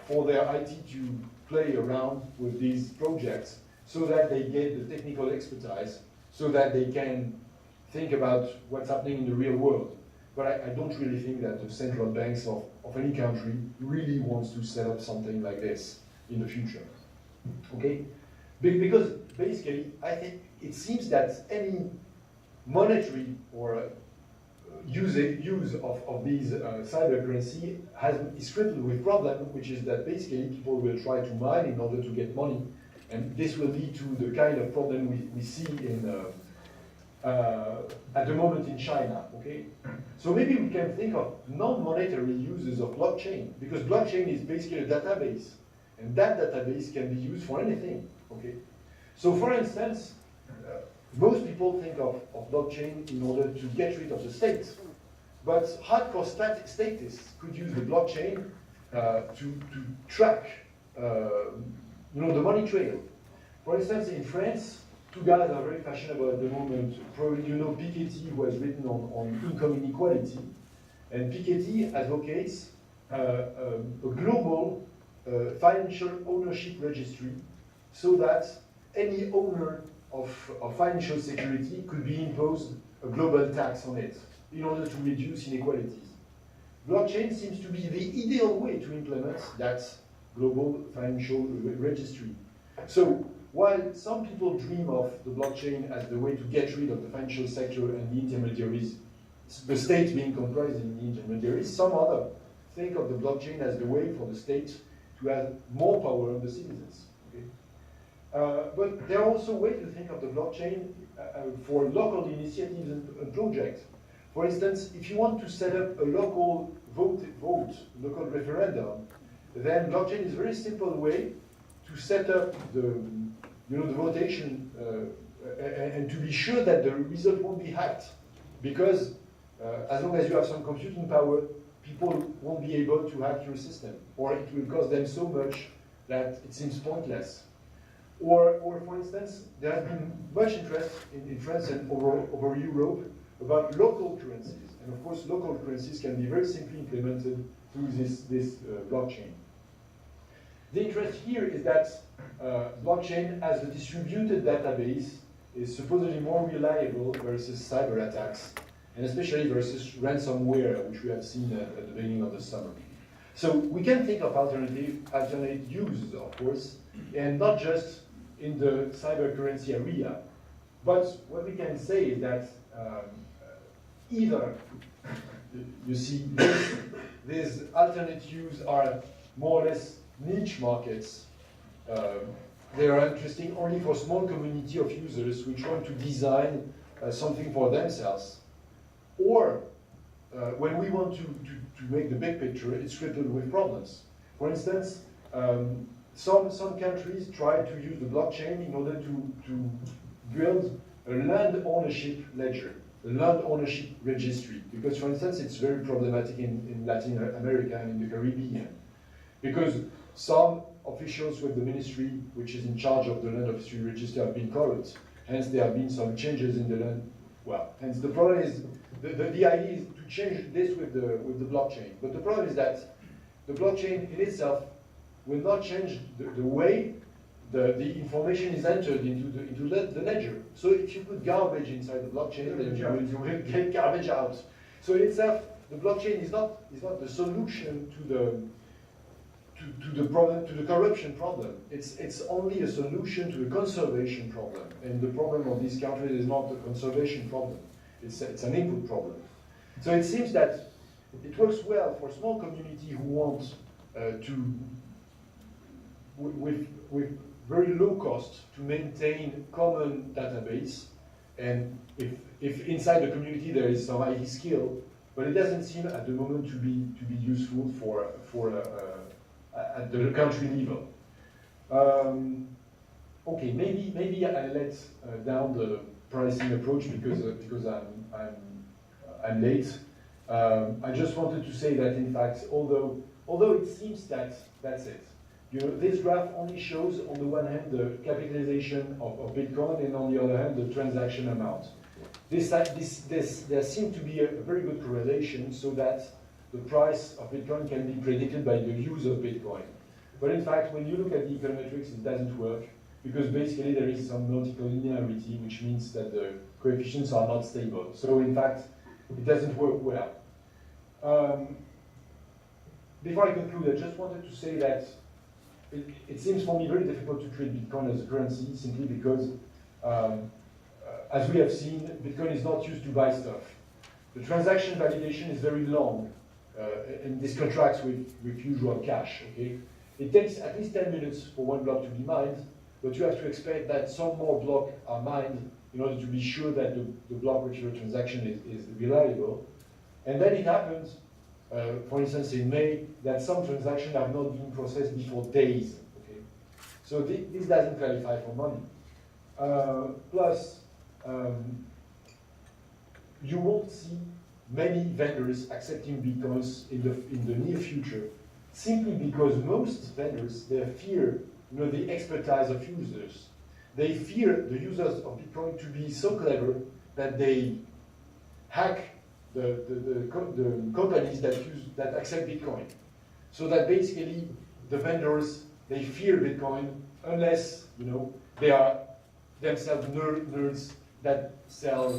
for their IT to play around with these projects so that they get the technical expertise, so that they can think about what's happening in the real world. But I don't really think that the central banks of any country really wants to set up something like this in the future. Okay? Because basically, I think it seems that any monetary or use of these cyber currency is crippled with problem, which is that basically people will try to mine in order to get money, and this will lead to the kind of problem we see at the moment in China, okay? So maybe we can think of non-monetary uses of blockchain, because blockchain is basically a database, and that database can be used for anything, okay? So for instance, most people think of blockchain in order to get rid of the state, but hardcore statists could use the blockchain to track the money trail. For instance, in France, two guys are very fashionable at the moment. Probably you know Piketty was written on income inequality. And Piketty advocates a global financial ownership registry so that any owner of financial security could be imposed a global tax on it in order to reduce inequalities. Blockchain seems to be the ideal way to implement that global financial registry. So while some people dream of the blockchain as the way to get rid of the financial sector and the intermediaries, the state being comprised in the intermediaries, some other think of the blockchain as the way for the state to have more power on the citizens. Okay? But there are also ways to think of the blockchain for local initiatives and projects. For instance, if you want to set up a local local referendum, then blockchain is a very simple way to set up the votation and to be sure that the result won't be hacked, because as long as you have some computing power, people won't be able to hack your system, or it will cost them so much that it seems pointless. Or for instance, there has been much interest in France and over Europe about local currencies, and of course local currencies can be very simply implemented through this blockchain. The interest here is that blockchain as a distributed database is supposedly more reliable versus cyber attacks, and especially versus ransomware, which we have seen at the beginning of the summer. So we can think of alternate uses, of course, and not just in the cyber currency area. But what we can say is that either, you see, these alternate use are more or less niche markets. They are interesting only for small community of users which want to design something for themselves. Or when we want to make the big picture, it's riddled with problems. For instance, some countries try to use the blockchain in order to build a land ownership ledger, a land ownership registry. Because, for instance, it's very problematic in Latin America and in the Caribbean. Because some officials with the ministry, which is in charge of the land official register, have been corrupt. Hence, there have been some changes in the land. Well, hence the problem is, the idea is to change this with the blockchain. But the problem is that the blockchain in itself will not change the way the information is entered into the ledger. So if you put garbage inside the blockchain, then you will get garbage out. So in itself, the blockchain is not the solution to the problem, to the corruption problem. It's only a solution to the conservation problem. And the problem of these countries is not the conservation problem. It's an input problem. So it seems that it works well for small community who want with very low cost to maintain common database, and if inside the community there is some IT skill, but it doesn't seem at the moment to be useful for at the country level. Okay, maybe I let down the pricing approach because I'm late. I just wanted to say that in fact, although it seems that that's it. This graph only shows on the one hand the capitalization of Bitcoin, and on the other hand the transaction amount. There seems to be a very good correlation so that the price of Bitcoin can be predicted by the use of Bitcoin. But in fact, when you look at the econometrics, it doesn't work, because basically there is some nautical linearity, which means that the coefficients are not stable. So in fact, it doesn't work well. Before I conclude, I just wanted to say that it seems for me very difficult to treat Bitcoin as a currency, simply because, as we have seen, Bitcoin is not used to buy stuff. The transaction validation is very long, and this contracts with usual cash. Okay, it takes at least 10 minutes for one block to be mined, but you have to expect that some more blocks are mined in order to be sure that the block retrieval transaction is reliable. And then it happens, for instance, in May, that some transactions have not been processed before days. Okay? So this doesn't qualify for money. Plus, you won't see many vendors accepting Bitcoins in the near future, simply because most vendors, they fear the expertise of users. They fear the users of Bitcoin to be so clever that they hack the companies that accept Bitcoin. So that basically the vendors, they fear Bitcoin unless they are themselves nerds that sell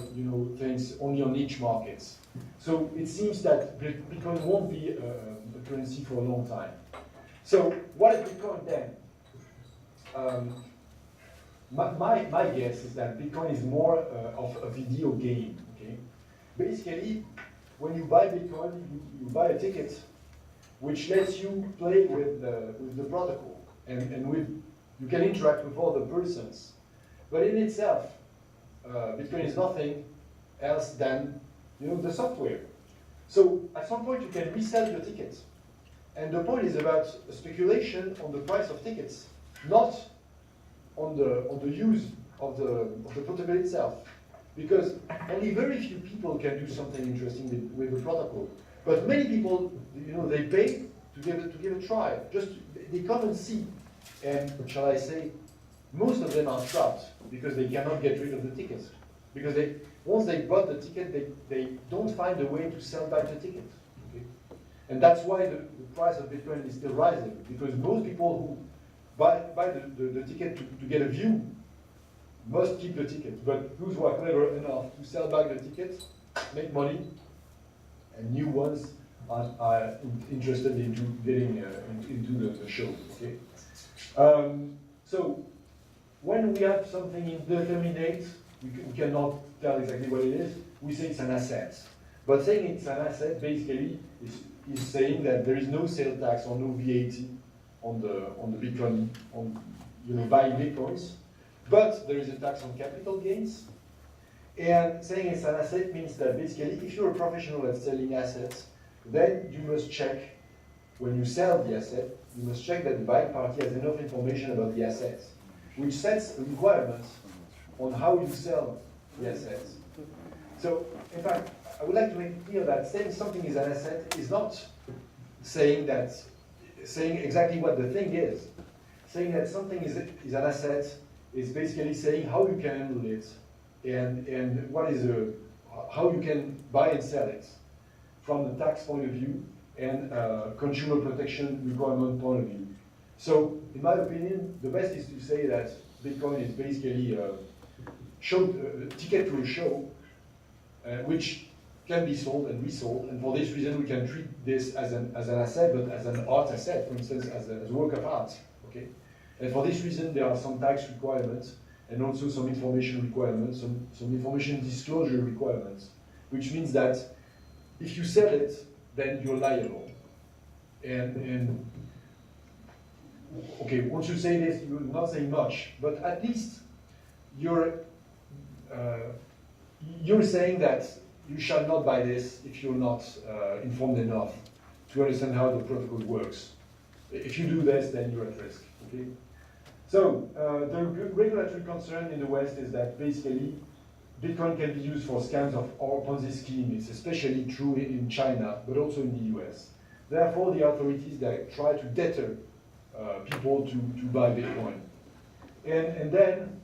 things only on niche markets. So it seems that Bitcoin won't be a currency for a long time. So what is Bitcoin then? My guess is that Bitcoin is more of a video game. Okay, basically, when you buy Bitcoin, you buy a ticket, which lets you play with the protocol, and you can interact with other persons. But in itself, Bitcoin is nothing else than the software. So at some point, you can resell your tickets, and the point is about speculation on the price of tickets, not on the use of the protocol itself, because only very few people can do something interesting with the protocol. But many people, they pay to give it a try. They come and see, and shall I say, most of them are trapped because they cannot get rid of the tickets. Because once they bought the ticket, they don't find a way to sell back the ticket. Okay? And that's why the price of Bitcoin is still rising, because most people who buy the ticket to get a view must keep the ticket. But those who are clever enough to sell back the tickets make money, and new ones are interested into getting into the show. Okay. So when we have something indeterminate, we cannot tell exactly what it is. We say it's an asset. But saying it's an asset basically is saying that there is no sales tax or no VAT on the Bitcoin, on buying Bitcoins, but there is a tax on capital gains. And saying it's an asset means that basically, if you're a professional at selling assets, then you must check, when you sell the asset, you must check that the buying party has enough information about the assets, which sets requirements on how you sell the assets. So, in fact, I would like to make it clear that saying something is an asset is not saying exactly what the thing is. Saying that something is an asset is basically saying how you can handle it, and what is how you can buy and sell it from the tax point of view and consumer protection requirement point of view. So, in my opinion, the best is to say that Bitcoin is basically a ticket to a show, which can be sold and resold, and for this reason we can treat this as an asset, but as an art asset, for instance, as a work of art. Okay, and for this reason there are some tax requirements and also some information requirements, some information disclosure requirements, which means that if you sell it, then you're liable. And okay, once you say this, you're not saying much, but at least you're saying that you shall not buy this if you're not informed enough to understand how the protocol works. If you do this, then you're at risk. Okay. So the regulatory concern in the West is that basically Bitcoin can be used for scams or Ponzi scheme. It's especially true in China, but also in the US. Therefore, the authorities try to deter people to buy Bitcoin. And then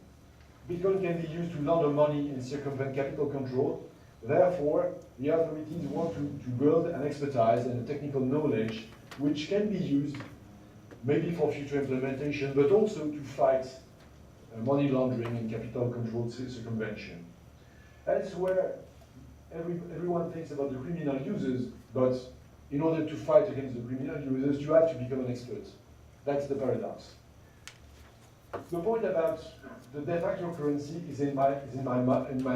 Bitcoin can be used to launder money and circumvent capital control. Therefore, the authorities want to build an expertise and a technical knowledge which can be used maybe for future implementation, but also to fight money laundering and capital control circumvention. That's where everyone thinks about the criminal users, but in order to fight against the criminal users, you have to become an expert. That's the paradox. The point about the de facto currency is, in my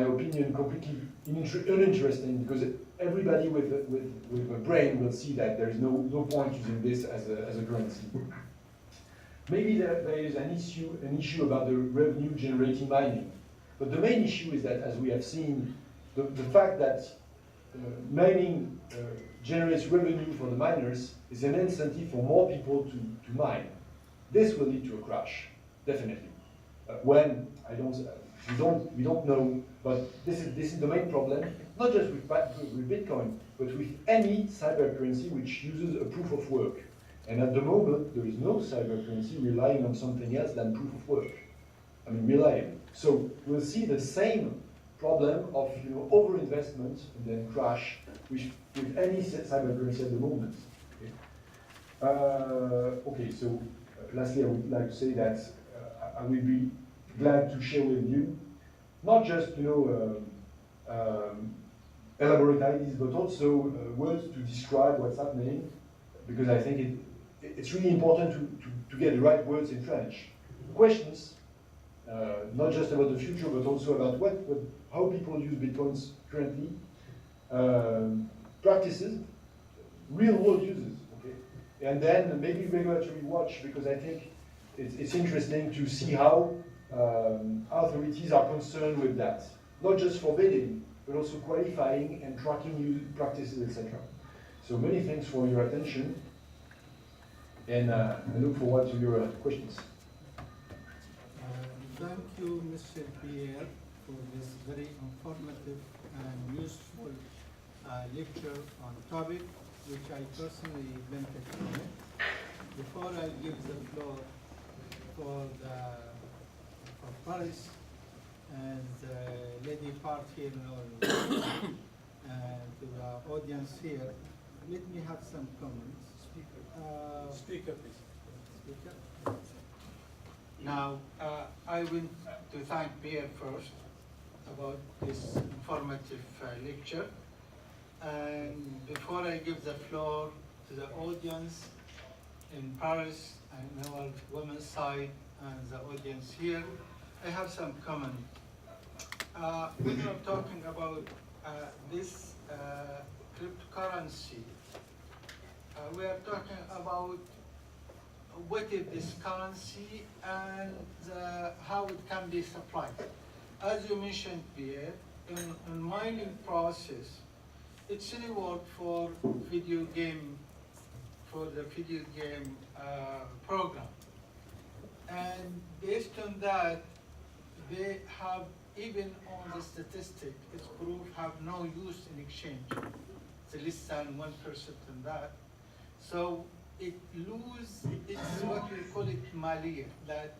opinion, completely uninteresting, because everybody with a brain will see that there is no point using this as a currency. Maybe there is an issue about the revenue generating mining. But the main issue is that, as we have seen, the fact that mining generates revenue for the miners is an incentive for more people to mine. This will lead to a crash, definitely. When we don't know, but this is the main problem. Not just with Bitcoin, but with any cyber currency which uses a proof of work. And at the moment, there is no cyber currency relying on something else than proof of work. I mean, reliable. So we'll see the same problem of overinvestment and then crash with any cyber currency at the moment. Okay, so lastly, I would like to say that I will be glad to share with you not just elaborate ideas, but also words to describe what's happening, because I think it's really important to get the right words in French. Questions, not just about the future, but also about how people use Bitcoins currently, practices, real world uses, okay? And then maybe regulatory watch, because I think it's interesting to see how authorities are concerned with that. Not just forbidding, but also qualifying and tracking use practices, etc. So many thanks for your attention, and I look forward to your questions. Thank you, Mr. Pierre, for this very informative and useful lecture on topic, which I personally benefit from it. Before I give the floor for Paris and the lady part here and to the audience here, let me have some comments. Speaker, please. Speaker? Now, I want to thank Pierre first about this informative lecture. And before I give the floor to the audience in Paris and our women's side and the audience here, I have some comment. When you're talking about this cryptocurrency, we are talking about what is this currency and how it can be supplied. As you mentioned, Pierre, in mining process, it's reward for the video game program. And based on that, they have, even on the statistic, it's proved have no use in exchange. It's less than 1% in that. So it it's what we call it malia, that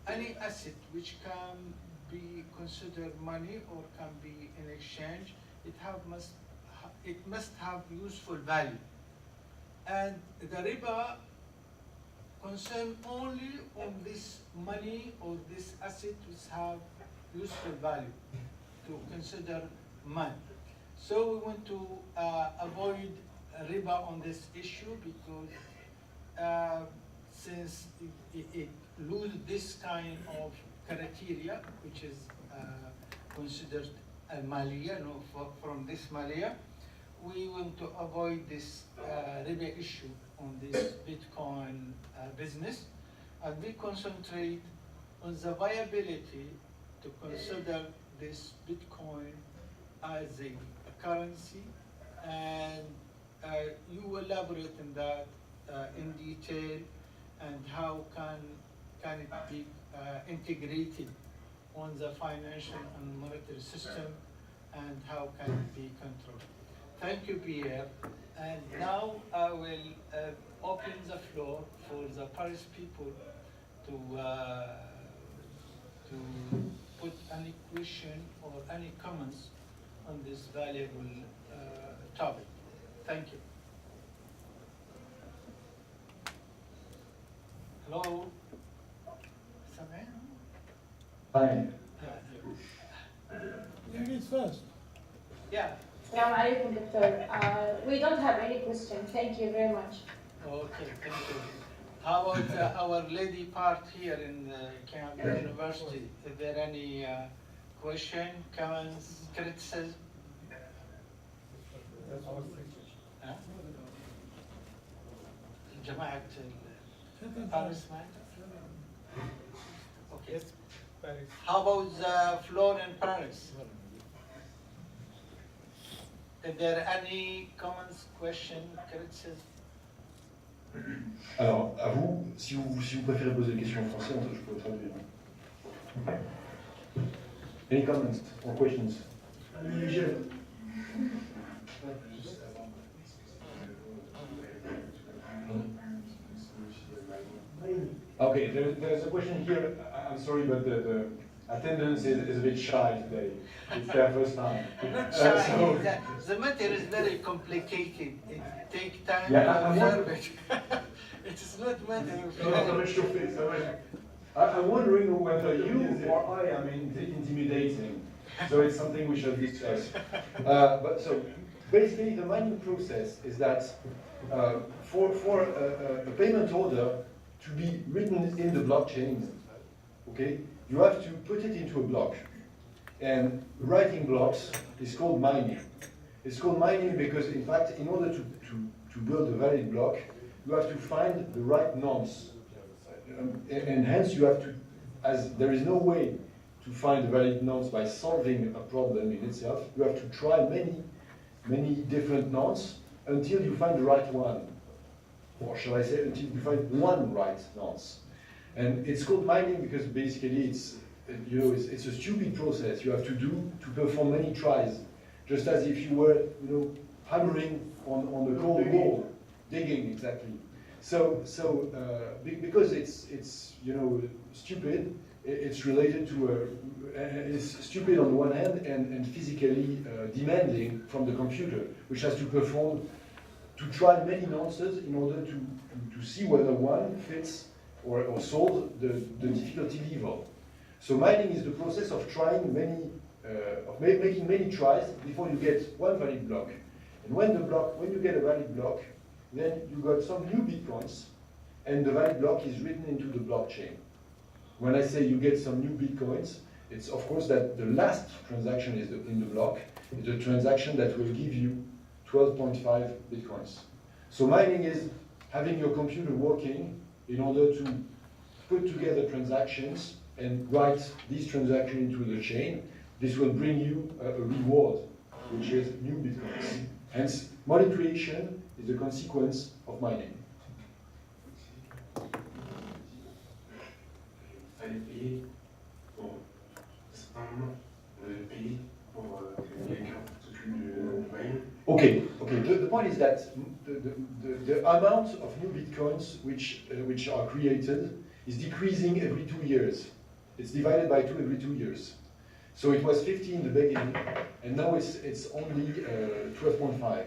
any asset which can be considered money or can be in exchange, it must have useful value. And the riba concern only on this money or this asset which have useful value to consider money. So we want to avoid riba on this issue, because since it loses this kind of criteria, which is considered a malia, from this malia, we want to avoid this riba issue on this Bitcoin business, and we concentrate on the viability to consider this Bitcoin as a currency, and you elaborate on that in detail, and how can it be integrated on the financial and monetary system, and how can it be controlled. Thank you, Pierre. And now I will open the floor for the Paris people to put any question or any comments on this valuable topic. Thank you. Hello? Hi. Ladies first. Yeah. Assalamu alaikum, Doctor. We don't have any question. Thank you very much. Okay, thank you. How about our lady part here in Cambridge University? Is there any question, comments, criticism? Huh? جماعة باريس معك؟ Okay. Yes, How about the floor in Paris? Is there any comments, questions, criticism? Alors, à vous, si vous préférez poser des questions en français, je peux traduire. Any comments or questions? Okay, there's a question here. I'm sorry, but the attendance is a bit shy today. It's their first time. Not shy. The matter is very complicated. It takes time Yeah, to observe it. It is not matter of shy. I'm wondering whether you or I am intimidating. So it's something we should discuss. But so basically, the mining process is that for a payment order to be written in the blockchain, okay, you have to put it into a block. And writing blocks is called mining. It's called mining because, in fact, in order to build a valid block, you have to find the right nonce. And hence you have to, as there is no way to find a valid nonce by solving a problem in itself, you have to try many different nonce until you find the right one. Or shall I say, until you find one right nonce. And it's called mining because basically it's a stupid process you have to do to perform many tries, just as if you were hammering on a cold wall, digging exactly. So because it's stupid, it's related to it's stupid on the one hand and physically demanding from the computer, which has to try many nonces in order to see whether one fits or solves the difficulty level. So mining is the process of trying making many tries before you get one valid block. And when you get a valid block, then you got some new bitcoins, and the valid block is written into the blockchain. When I say you get some new bitcoins, it's of course that the last transaction is in the block, is the transaction that will give you 12.5 bitcoins. So mining is having your computer working in order to put together transactions and write these transactions into the chain. This will bring you a reward, which is new bitcoins. Hence, money creation is a consequence of mining. Fallait payer pour un moment, on devait payer pour quelqu'un qui s'occupe du mining. Okay. The point is that the amount of new bitcoins which are created is decreasing every 2 years. It's divided by 2 every 2 years. So it was 50 in the beginning, and now it's only 12.5.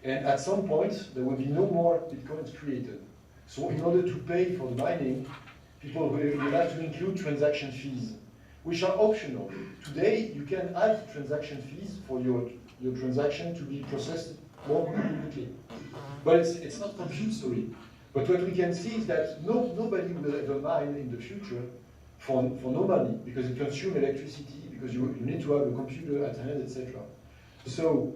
And at some point, there will be no more bitcoins created. So in order to pay for the mining, people will have to include transaction fees, which are optional. Today, you can add transaction fees for your transaction to be processed more quickly. But it's not compulsory. But what we can see is that nobody will ever mine in the future for no money, because it consumes electricity, because you need to have a computer at hand, etc. So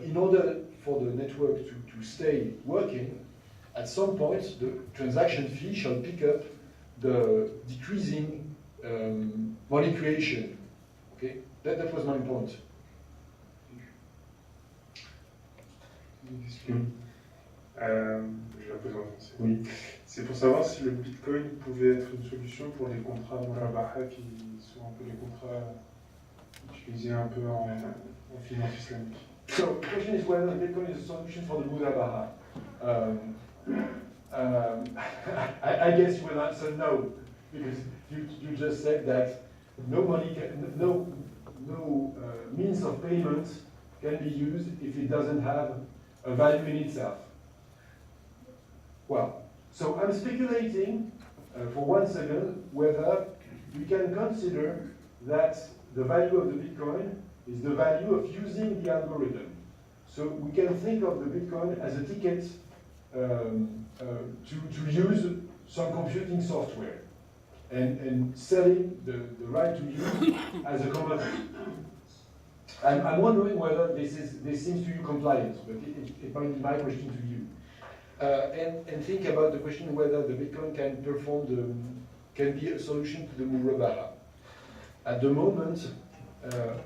in order for the network to stay working, at some point the transaction fee shall pick up the decreasing money creation. Okay, that was my point. Je vais la poser en français. Oui. C'est pour savoir si le Bitcoin pouvait être une solution pour les contrats Murabaha qui sont un peu les contrats utilisés un peu en finance islamique. So the question is whether Bitcoin is a solution for the Murabaha. I guess you will answer no, because you just said that no means of payment can be used if it doesn't have a value in itself. Well, so I'm speculating for 1 second whether we can consider that the value of the Bitcoin is the value of using the algorithm. So we can think of the Bitcoin as a ticket to use some computing software and selling the right to use as a commodity. I'm wondering whether this seems to you compliant, but it might be my question to you. And think about the question whether the Bitcoin can be a solution to the Murabaha. at the moment,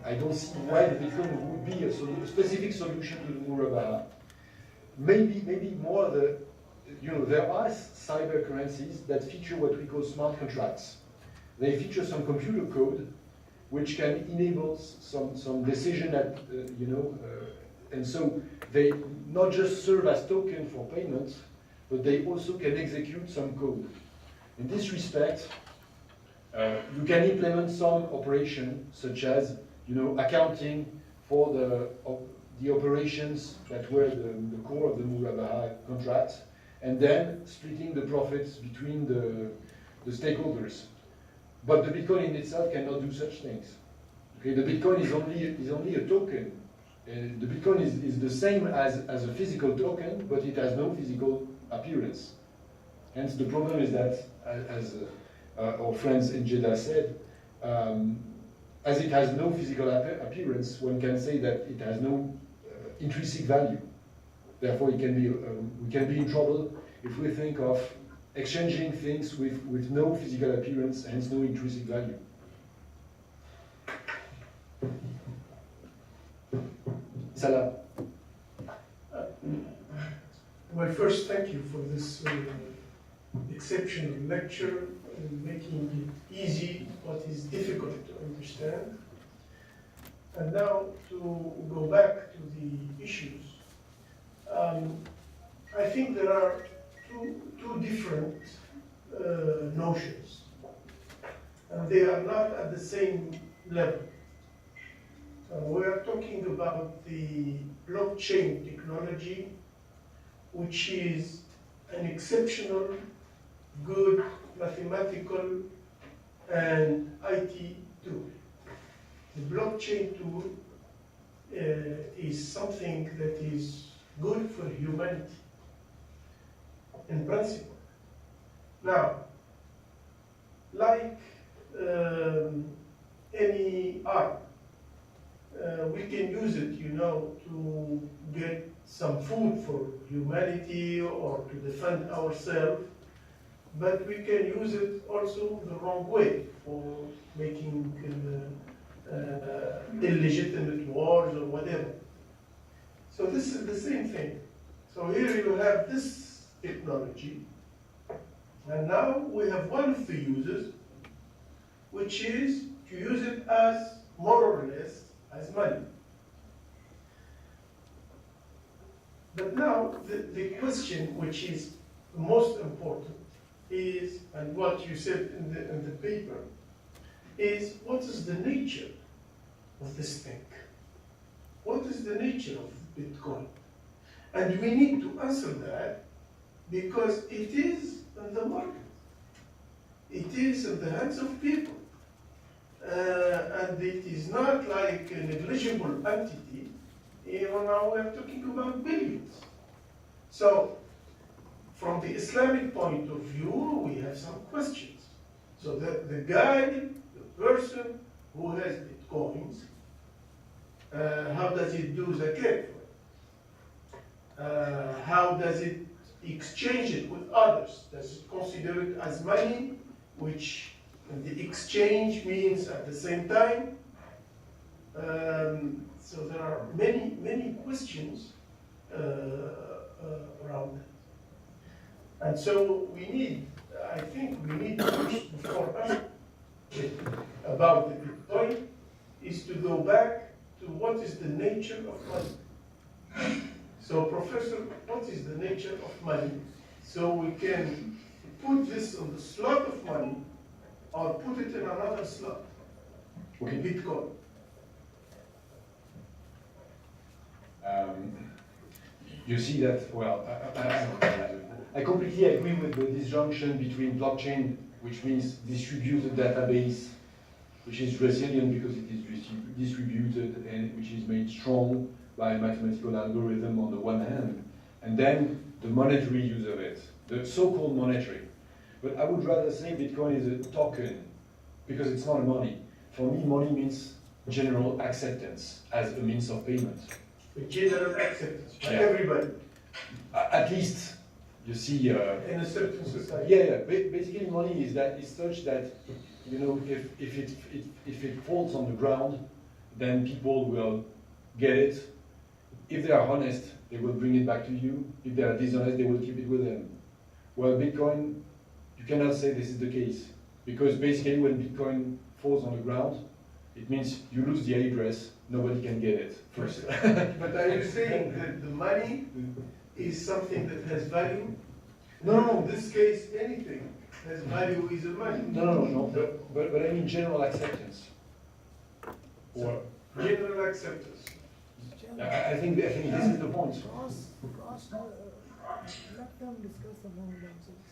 I don't see why the Bitcoin would be a specific solution to the Murabaha. Maybe more there are cyber currencies that feature what we call smart contracts. They feature some computer code which can enable some decision at, and so they not just serve as token for payments, but they also can execute some code. In this respect, you can implement some operation such as, accounting for the operations that were the core of the Murabaha contract, and then splitting the profits between the stakeholders. But the Bitcoin in itself cannot do such things. Okay, the Bitcoin is only a token. The Bitcoin is the same as a physical token, but it has no physical appearance. Hence, the problem is that, as our friends in Jeddah said, as it has no physical appearance, one can say that it has no intrinsic value. Therefore, we can be in trouble if we think of exchanging things with no physical appearance, hence no intrinsic value. Salah. Well, first, thank you for this exceptional lecture, making it easy what is difficult to understand. And now to go back to the issues. I think there are two different notions, and they are not at the same level. We are talking about the blockchain technology, which is an exceptional, good mathematical and IT tool. The blockchain tool is something that is good for humanity in principle. Now, like any art, we can use it, to get some food for humanity or to defend ourselves, but we can use it also the wrong way for making illegitimate wars or whatever. So this is the same thing. So here you have this technology, and now we have one of the uses, which is to use it as more or less as money. But now the question which is most important is, and what you said in the paper, is what is the nature of this thing? What is the nature of Bitcoin? And we need to answer that because it is in the market. It is in the hands of people. And it is not like a negligible entity. Now we're talking about billions. So, from the Islamic point of view, we have some questions. So the guy, the person who has Bitcoins, how does it do zakat? How does it exchange it with others? Does it consider it as money, which the exchange means at the same time? So there are many questions around that. And so I think we need first, before us, about the Bitcoin, is to go back to what is the nature of money. So, Professor, what is the nature of money? So we can put this on the slot of money or put it in another slot, Okay. Bitcoin. You see that, well, I completely agree with the disjunction between blockchain, which means distributed database, which is resilient because it is distributed and which is made strong by a mathematical algorithm on the one hand, and then the monetary use of it, the so-called monetary. But I would rather say Bitcoin is a token because it's not money. For me, money means general acceptance as a means of payment. The general acceptance by Yeah. everybody. At least you see. In a certain society. Yeah. Basically, money is such that, you know, if it falls on the ground, then people will get it. If they are honest, they will bring it back to you. If they are dishonest, they will keep it with them. Well, Bitcoin, you cannot say this is the case, because basically when Bitcoin falls on the ground, it means you lose the address, nobody can get it first. But are you saying that the money is something that has value? No. In this case, anything has value is a money. No. But I mean general acceptance. Or General acceptance. I think this is the point. Let them discuss among themselves.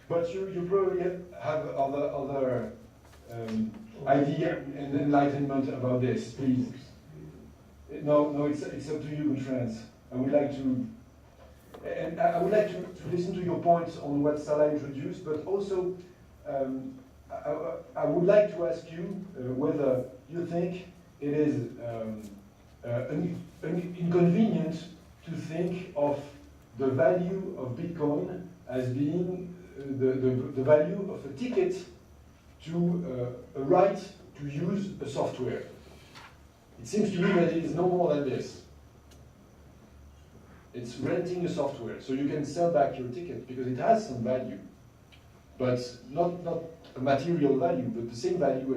But you probably have other idea and enlightenment about this, please. No, it's up to you, good friends. I would like to listen to your points on what Salah introduced, but also I would like to ask you whether you think it is inconvenient to think of the value of Bitcoin as being the value of a ticket to a right to use a software. It seems to me that it is no more than this. It's renting a software, so you can sell back your ticket because it has some value, but not a material value, but the same value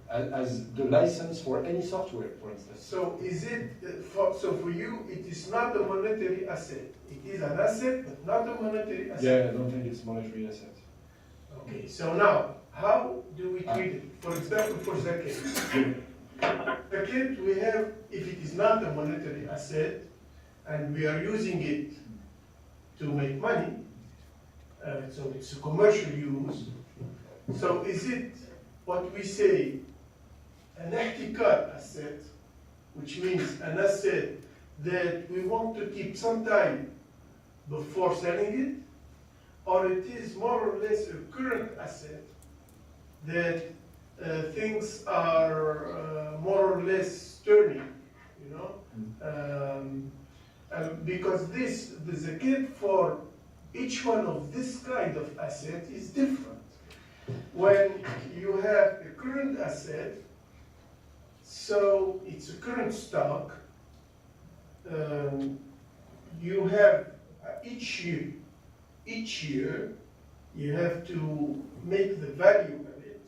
as the license for any software, for instance. So is it, so for you, it is not a monetary asset. It is an asset, but not a monetary asset. Yeah, I don't think it's monetary asset. Okay, so now, how do we treat it? For example, for zakat. Zakat, we have, if it is not a monetary asset, and we are using it to make money, so it's a commercial use. So is it what we say an ihtikar asset, which means an asset that we want to keep some time before selling it, or it is more or less a current asset that things are more or less turning, you know? Because the zakat for each one of this kind of asset is different. When you have a current asset, so it's a current stock, you have each year you have to make the value of it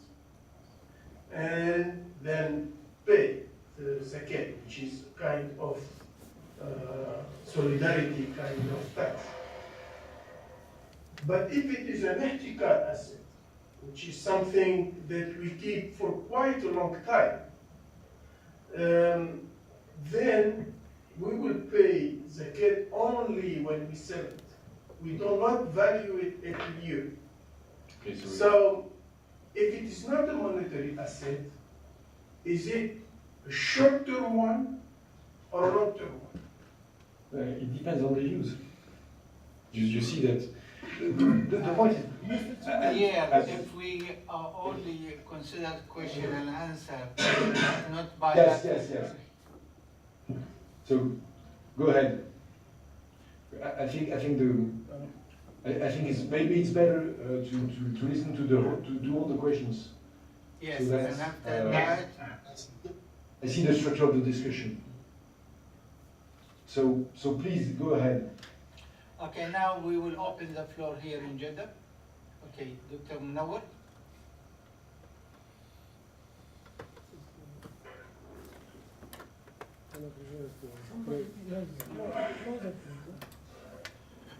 and then pay the zakat, which is a kind of solidarity kind of tax. But if it is an ihtikar asset, which is something that we keep for quite a long time, then we will pay zakat only when we sell it. We do not value it every year. Okay, So, if it is not a monetary asset, is it a short-term one or a long-term one? it depends on the use. You see that the point is. Yeah, if we only consider question and answer, not by Yes. So, go ahead. I think it's maybe it's better to listen to do all the questions. yes, So and that's, after that, I see the structure of the discussion. So please go ahead. okay, now we will open the floor here in Jeddah. Okay, Dr. Munawar.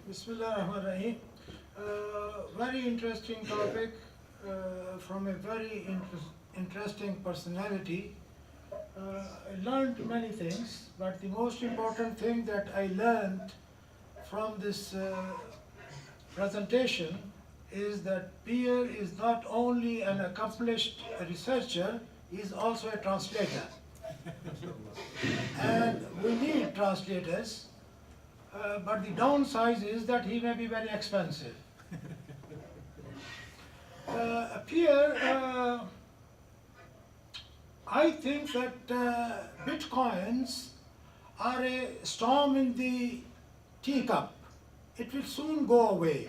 Bismillah ar-Rahman ar-Rahim. Very interesting topic from a very interesting personality. I learned many things, but the most important thing that I learned from this presentation is that Pierre is not only an accomplished researcher, he is also a translator. And we need translators, but the downside is that he may be very expensive. Pierre, I think that bitcoins are a storm in the teacup. it will soon go away.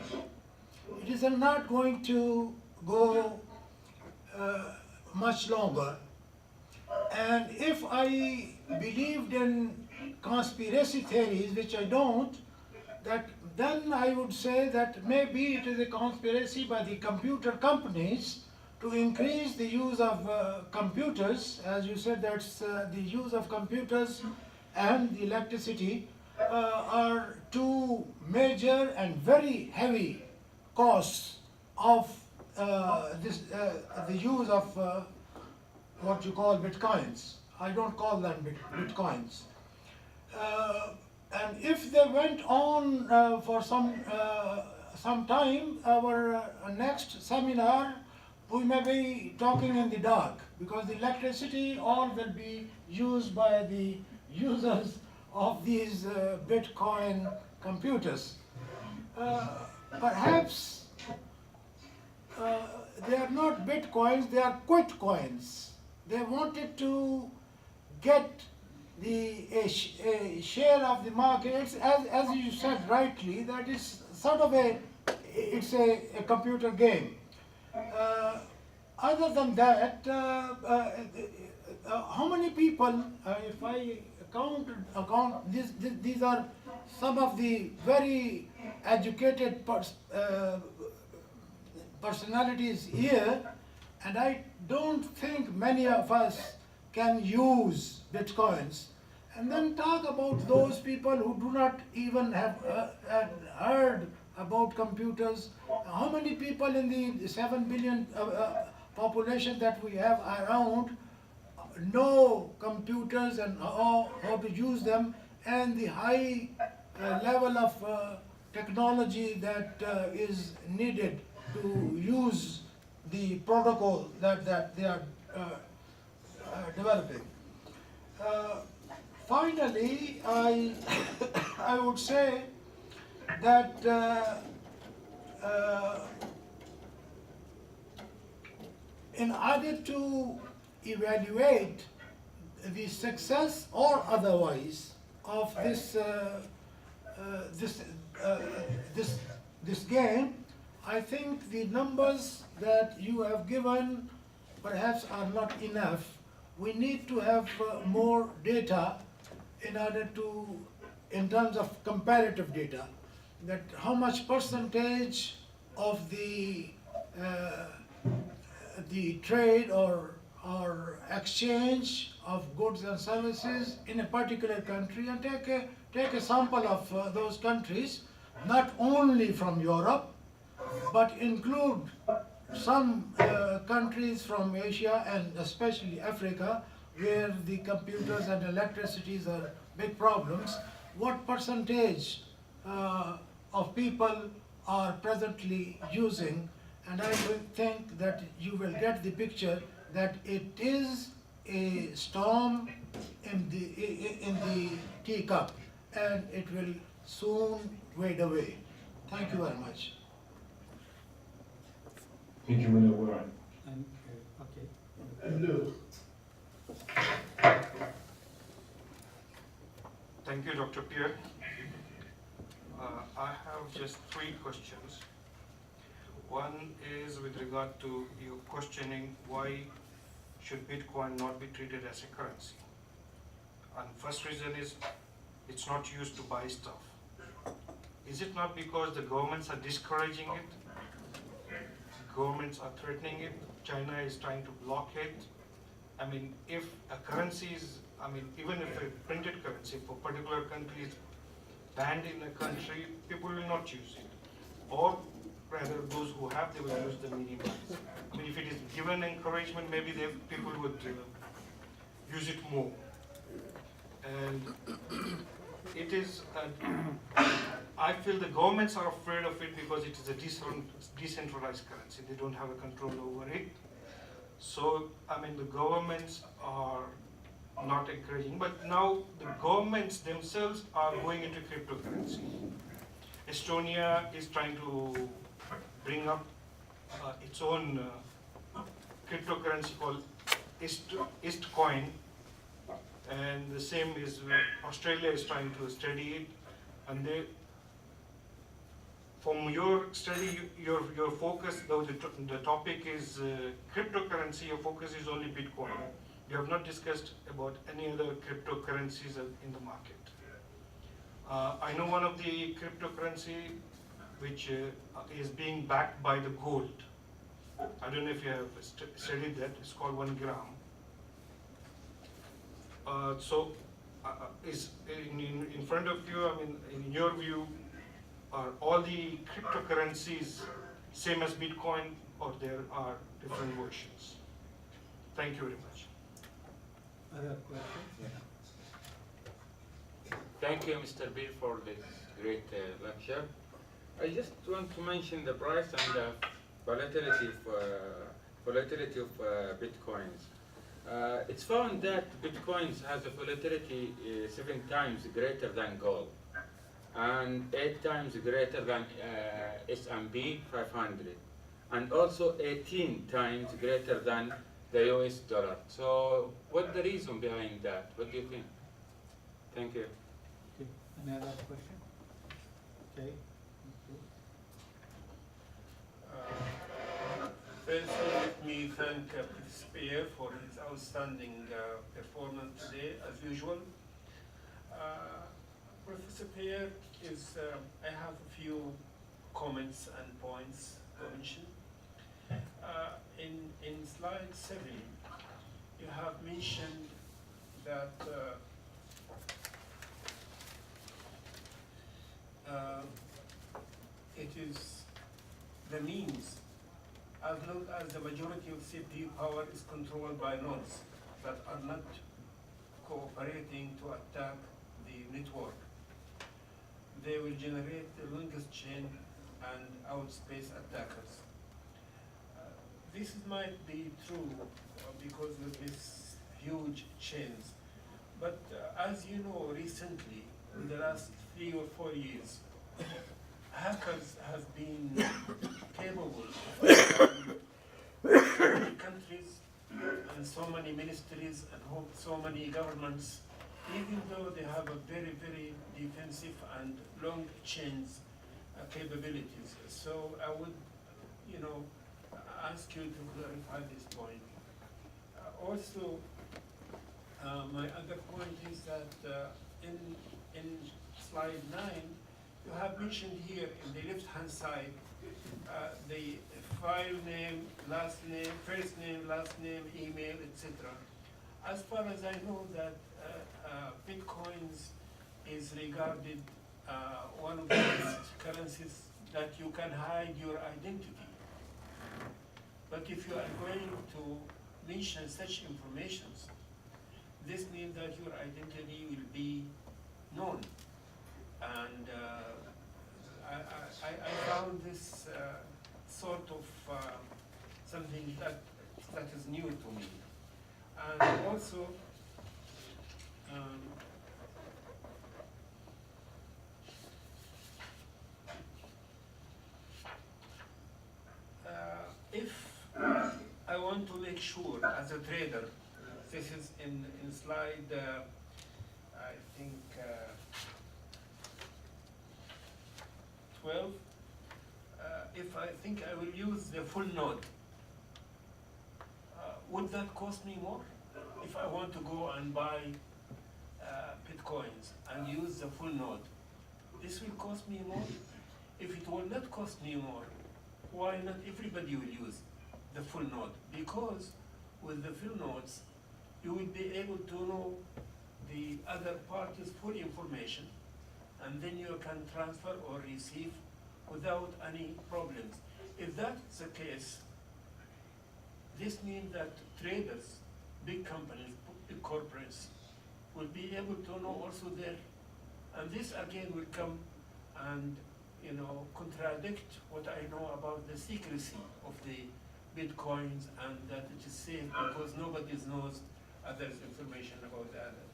It is not going to go much longer. And if I believed in conspiracy theories, which I don't, then I would say that maybe it is a conspiracy by the computer companies to increase the use of computers. As you said, that's the use of computers and the electricity are two major and very heavy costs of the use of what you call bitcoins. I don't call them bitcoins. And if they went on for some time, our next seminar, we may be talking in the dark, because the electricity all will be used by the users of these Bitcoin computers. Perhaps they are not Bitcoins, they are quitcoins. They wanted to get a share of the market. As you said rightly, that is sort of it's a computer game. Other than that, how many people, if I count these are some of the very educated personalities here, and I don't think many of us can use bitcoins. And then talk about those people who do not even have heard about computers. How many people in the 7 billion population that we have around know computers and how to use them, and the high level of technology that is needed to use the protocol that they are developing. Finally, I would say that in order to evaluate the success or otherwise of this game, I think the numbers that you have given perhaps are not enough. We need to have more data in order to, in terms of comparative data, that how much percentage of the trade or exchange of goods and services in a particular country, and take a sample of those countries, not only from Europe, but include some countries from Asia and especially Africa, where the computers and electricities are big problems. What percentage of people are presently using? And I will think that you will get the picture that it is a storm in the teacup, and it will soon wade away. Thank you very much. Thank you, Munawwar. And, okay. Hello. Thank you, Dr. Pierre. I have just 3 questions. One is with regard to you questioning why should Bitcoin not be treated as a currency. And first reason is it's not used to buy stuff. Is it not because the governments are discouraging it? Governments are threatening it. China is trying to block it. I mean, if a currency is, even if a printed currency for particular country is banned in a country, people will not use it. Or rather, those who have, they will use the minimum. If it is given encouragement, maybe people would use it more. And it is, I feel the governments are afraid of it because it is a decentralized currency. They don't have a control over it. So, the governments are not encouraging, but now the governments themselves are going into cryptocurrency. Estonia is trying to bring up its own cryptocurrency called Istcoin, and the same is Australia is trying to study it, and from your study, your focus, though the topic is cryptocurrency, your focus is only Bitcoin. You have not discussed about any other cryptocurrencies in the market. I know one of the cryptocurrency which is being backed by the gold. I don't know if you have studied that. It's called 1 gram. Is in front of you, I mean, in your view, are all the cryptocurrencies same as Bitcoin, or there are different versions? Thank you very much. Other questions? Thank you, Mr. B, for this great lecture. I just want to mention the price and the volatility of Bitcoins. It's found that Bitcoins has a volatility 7 times greater than gold, and 8 times greater than S&P 500, and also 18 times greater than the US dollar. So what's the reason behind that? What do you think? Thank you. Okay. Any other question? Okay. First, let me thank Professor Pierre for his outstanding performance today, as usual. Professor Pierre, I have a few comments and points to mention. In slide 7, you have mentioned that it is the means, as long as the majority of CPU power is controlled by nodes that are not cooperating to attack the network, they will generate the longest chain and outspace attackers. This might be true because of these huge chains, but as you know, recently, in the last 3 or 4 years, hackers have been capable of so many countries and so many ministries and so many governments, even though they have a very, very defensive and long chains capabilities. So I would, ask you to clarify this point. Also, my other point is that in slide 9, you have mentioned here in the left-hand side the file name, last name, first name, last name, email, etc. As far as I know, that Bitcoins is regarded one of the best currencies that you can hide your identity. But if you are going to mention such information, this means that your identity will be known. And I found this sort of something that is new to me. And also, if I want to make sure as a trader, this is in slide, I think, 12, if I think I will use the full node, would that cost me more? If I want to go and buy Bitcoins and use the full node, this will cost me more? If it will not cost me more, why not everybody will use the full node? Because with the full nodes, you will be able to know the other party's full information, and then you can transfer or receive without any problems. If that's the case, this means that traders, big companies, big corporates, will be able to know also there. And this again will come and contradict what I know about the secrecy of the Bitcoins, and that it is safe because nobody knows others' information about the other.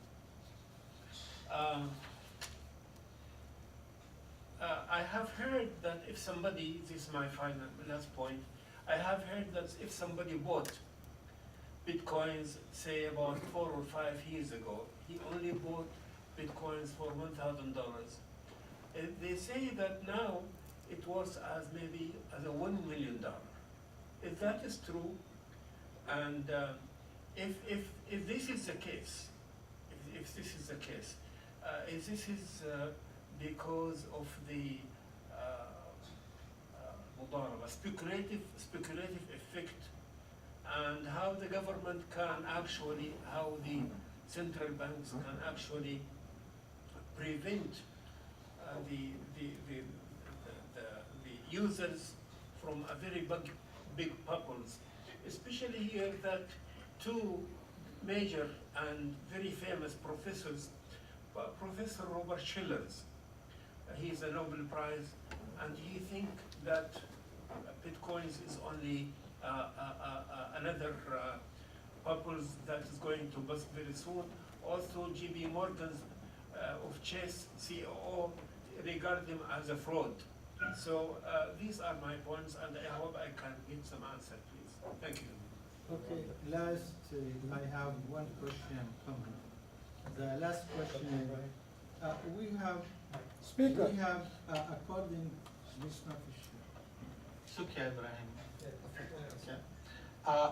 I have heard that if somebody, this is my last point, I have heard that if somebody bought Bitcoins, say about 4 or 5 years ago, he only bought Bitcoins for $1,000. They say that now it worth as maybe as a $1 million. If that is true, and if this is the case, if this is the case, if this is because of the speculative effect, and how the government can actually, how the central banks can actually prevent the users from a very big bubbles, especially here that two major and very famous professors, Professor Robert Schillers, he's a Nobel Prize, and he think that Bitcoins is only another bubbles that is going to burst very soon. Also, J.P. Morgan's of Chase COO regard them as a fraud. So these are my points, and I hope I can get some answer, please. Thank you. Okay, last, I have one question coming. The last question, we have, according to this It's okay, Ibrahim.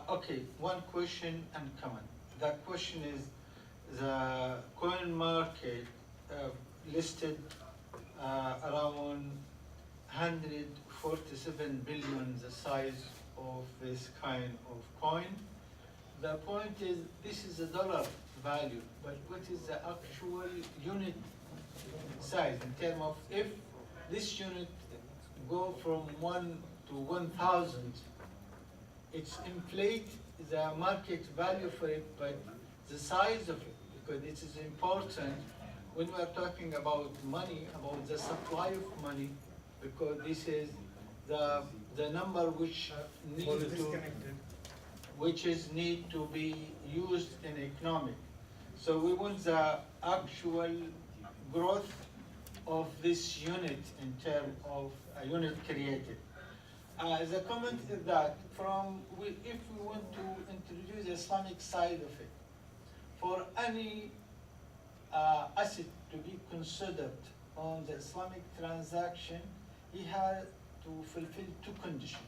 Okay, one question and comment. That question is, the coin market listed around 147 billion, the size of this kind of coin. The point is, this is a dollar value, but what is the actual unit size in terms of if this unit go from 1 to 1,000, it's inflate the market value for it, but the size of it, because it is important when we are talking about money, about the supply of money, because this is the number which need to be used in economic. So we want the actual growth of this unit in terms of a unit created. The comment is that if we want to introduce the Islamic side of it, for any asset to be considered on the Islamic transaction, he had to fulfill two conditions.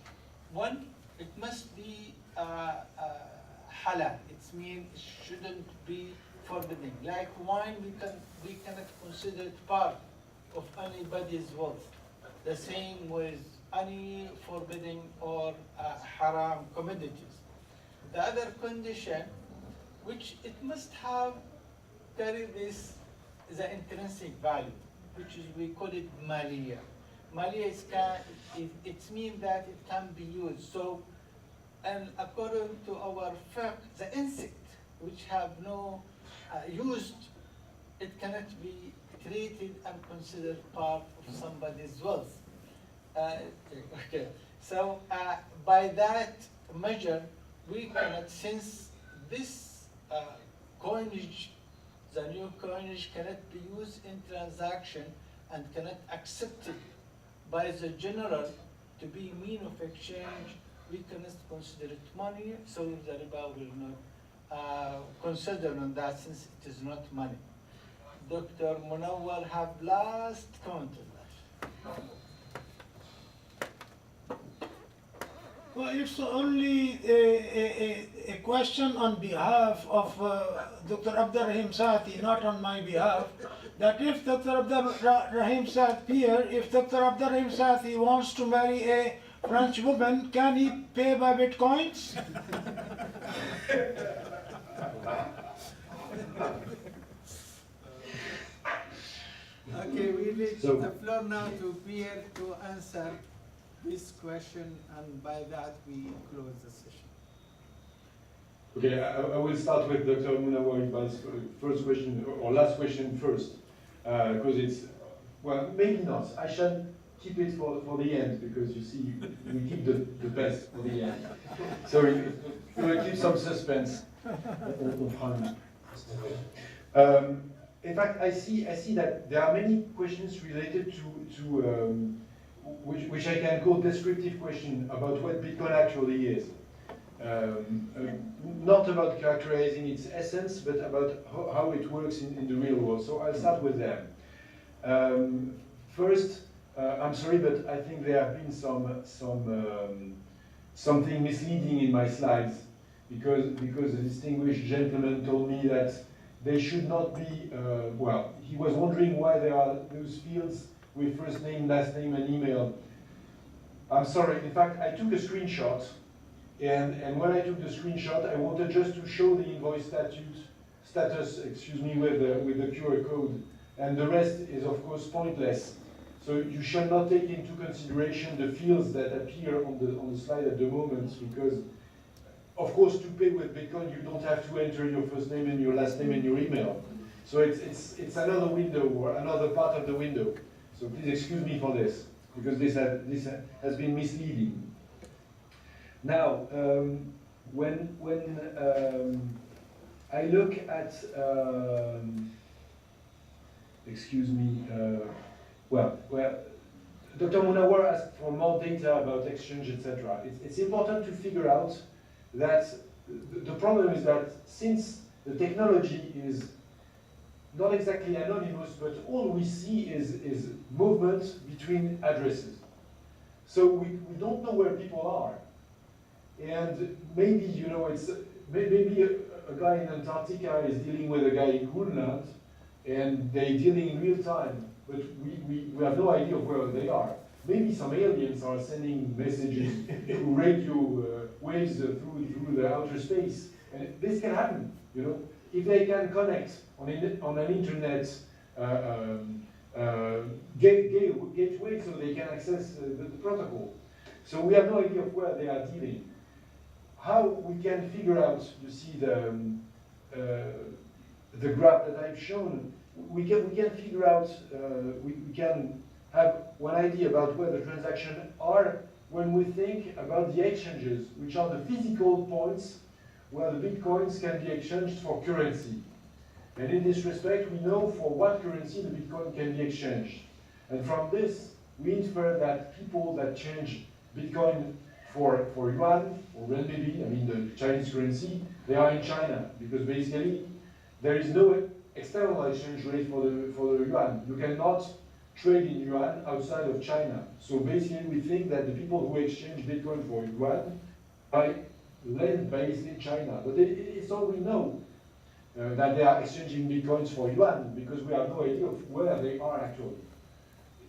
One, it must be halal. It means it shouldn't be forbidden. Like wine, we cannot consider it part of anybody's wealth. The same with any forbidden or haram commodities. The other condition, which it must have carry this, the intrinsic value, which is, we call it maliya. Maliya it means that it can be used. So, and according to our fiqh, the insect which have no used, it cannot be treated and considered part of somebody's wealth. Okay, so by that measure, we cannot, since this coinage, the new coinage cannot be used in transaction and cannot accept it by the general to be mean of exchange, we cannot consider it money, so the riba will not consider on that, since it is not money. Dr. Munawwar have last comment on that. Well, it's only a question on behalf of Dr. Abdurrahim Sati, not on my behalf, that if Dr. Abdurrahim Sati here, if Dr. Abdurrahim Sati wants to marry a French woman, can he pay by bitcoins? Okay, we leave the floor now to Pierre to answer this question, and by that we close the session. Okay, I will start with Dr. Munawwar first question, or last question first, because it's, well, maybe not. I shall keep it for the end, because you see, we keep the best for the end. So we will keep some suspense. In fact, I see that there are many questions related to which I can call descriptive question about what Bitcoin actually is. Not about characterizing its essence, but about how it works in the real world. So I'll start with them. First, I'm sorry, but I think there have been something misleading in my slides, because the distinguished gentleman told me that they should not be, well, he was wondering why there are those fields with first name, last name, and email. I'm sorry, in fact, I took a screenshot, and when I took the screenshot, I wanted just to show the invoice status, excuse me, with the QR code, and the rest is of course pointless. So you shall not take into consideration the fields that appear on the slide at the moment, because of course to pay with Bitcoin you don't have to enter your first name and your last name and your email. So it's another window, or another part of the window. So please excuse me for this, because this has been misleading. Now, when I look at, excuse me, well, Dr. Munawar asked for more data about exchange, etc. It's important to figure out that the problem is that since the technology is not exactly anonymous, but all we see is movement between addresses. So we don't know where people are. And maybe, you know, maybe a guy in Antarctica is dealing with a guy in Greenland, and they're dealing in real time, but we have no idea of where they are. Maybe some aliens are sending messages through radio waves through the outer space. And this can happen, you know. If they can connect on an internet gateway, so they can access the protocol. So we have no idea of where they are dealing. How we can figure out, you see the graph that I've shown, we can figure out, we can have one idea about where the transactions are when we think about the exchanges, which are the physical points where the bitcoins can be exchanged for currency. And in this respect, we know for what currency the bitcoin can be exchanged. And from this, we infer that people that change bitcoin for yuan or renminbi, I mean the Chinese currency, they are in China, because basically there is no external exchange rate for the yuan. You cannot trade in yuan outside of China. So basically we think that the people who exchange bitcoin for yuan are land based in China. But it's all we know, that they are exchanging bitcoins for yuan, because we have no idea of where they are actually.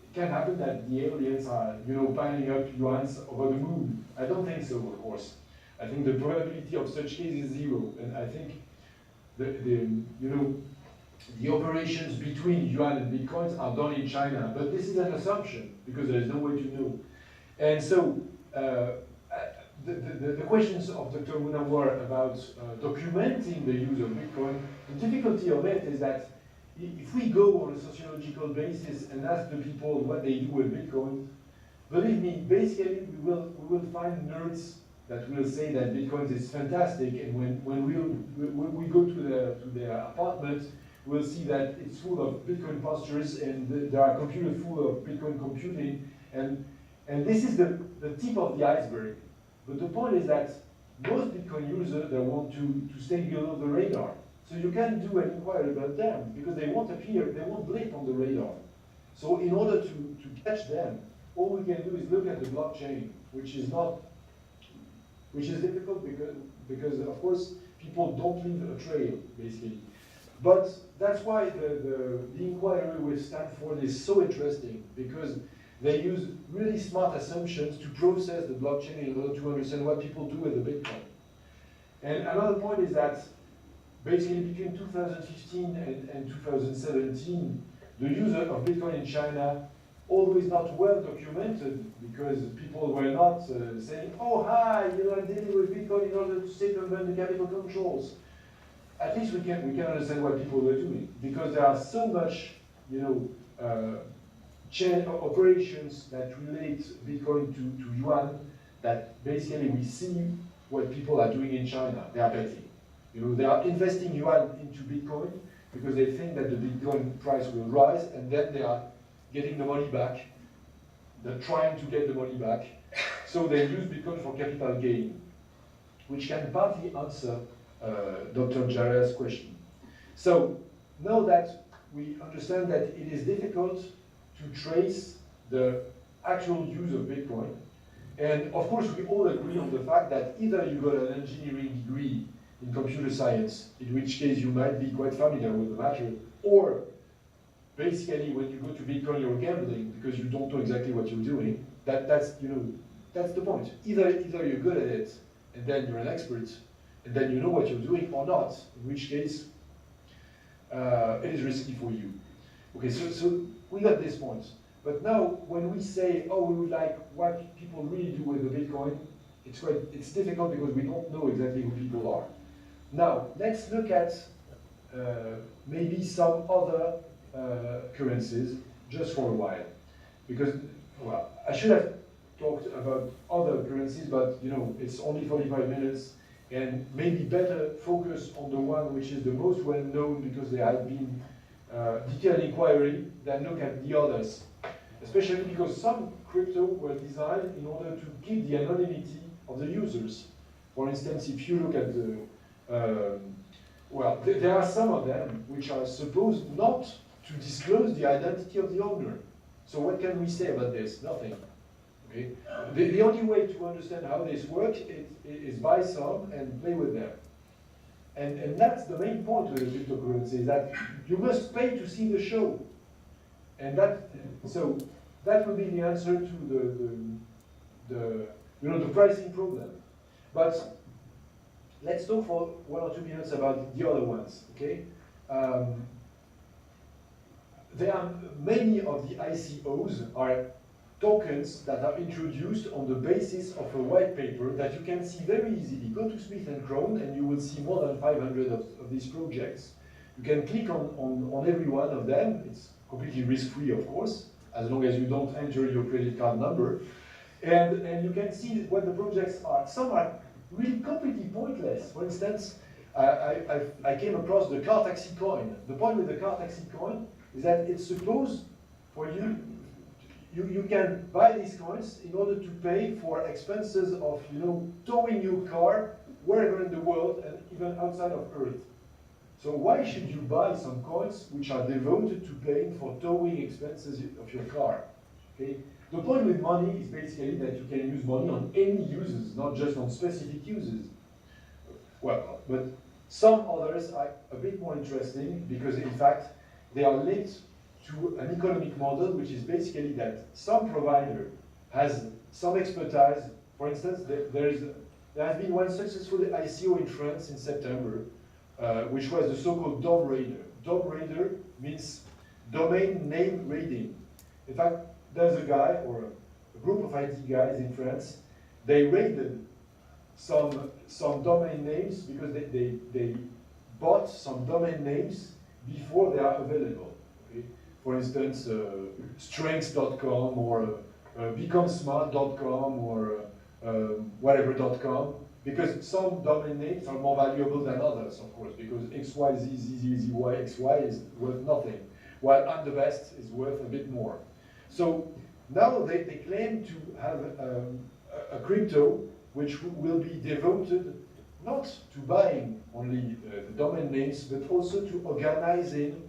It can happen that the aliens are, you know, piling up yuans over the moon. I don't think so, of course. I think the probability of such case is zero, and I think the operations between yuan and bitcoins are done in China. But this is an assumption, because there is no way to know. And so the questions of Dr. Munawar about documenting the use of Bitcoin, the difficulty of it is that if we go on a sociological basis and ask the people what they do with Bitcoin, believe me, basically we will find nerds that will say that Bitcoin is fantastic, and when we go to their apartment, we'll see that it's full of Bitcoin posters, and there are computers full of Bitcoin computing, and this is the tip of the iceberg. But the point is that most Bitcoin users, they want to stay below the radar. So you can do an inquiry about them, because they won't appear, they won't blip on the radar. So in order to catch them, all we can do is look at the blockchain, which is difficult because of course people don't leave a trail, basically. But that's why the inquiry with Stanford is so interesting, because they use really smart assumptions to process the blockchain in order to understand what people do with the Bitcoin. And another point is that basically between 2015 and 2017, the use of Bitcoin in China, always not well documented, because people were not saying, oh hi, I'm dealing with Bitcoin in order to circumvent the capital controls. At least we can understand what people were doing, because there are so much, chain operations that relate Bitcoin to yuan, that basically we see what people are doing in China. They are betting. They are investing yuan into Bitcoin because they think that the Bitcoin price will rise, and then they are getting the money back. They're trying to get the money back. So they use Bitcoin for capital gain, which can partly answer Dr. Jara's question. So now that we understand that it is difficult to trace the actual use of Bitcoin. And of course, we all agree on the fact that either you got an engineering degree in computer science, in which case you might be quite familiar with the matter, or basically when you go to Bitcoin, you're gambling because you don't know exactly what you're doing. That's the point. Either you're good at it, and then you're an expert, and then you know what you're doing, or not, in which case it is risky for you. Okay, so we got this point. But now, when we say, oh, we would like what people really do with the Bitcoin, it's difficult because we don't know exactly who people are. Now, let's look at maybe some other currencies just for a while. Because, well, I should have talked about other currencies, but it's only 45 minutes, and maybe better focus on the one which is the most well known because there has been detailed inquiry than look at the others. Especially because some crypto were designed in order to keep the anonymity of the users. For instance, if you look at the, well, there are some of them which are supposed not to disclose the identity of the owner. So what can we say about this? Nothing. Okay? The only way to understand how this works is buy some and play with them. And that's the main point with the cryptocurrency, is that you must pay to see the show. And so that would be the answer to the pricing problem. But let's talk for 1 or 2 minutes about the other ones. Okay, there are many of the ICOs are tokens that are introduced on the basis of a white paper that you can see very easily. Go to Smith & Crown and you will see more than 500 of these projects. You can click on every one of them. It's completely risk-free, of course, as long as you don't enter your credit card number. And you can see what the projects are. Some are really completely pointless. For instance, I came across the car taxi coin. The point with the car taxi coin is that it's supposed for you can buy these coins in order to pay for expenses of towing your car wherever in the world and even outside of Earth. So why should you buy some coins which are devoted to paying for towing expenses of your car? Okay? The point with money is basically that you can use money on any uses, not just on specific uses. Well, but some others are a bit more interesting because in fact they are linked to an economic model which is basically that some provider has some expertise. For instance, there has been one successful ICO in France in September, which was the so-called DOM raider. DOM raider means domain name raiding. In fact, there's a guy or a group of IT guys in France. They raided some domain names because they bought some domain names before they are available. Okay? For instance, strengths.com or becomesmart.com or whatever.com. Because some domain names are more valuable than others, of course, because XYZ, ZZ, ZY, XY is worth nothing, while I'm the best is worth a bit more. So now they claim to have a crypto which will be devoted not to buying only the domain names, but also to organizing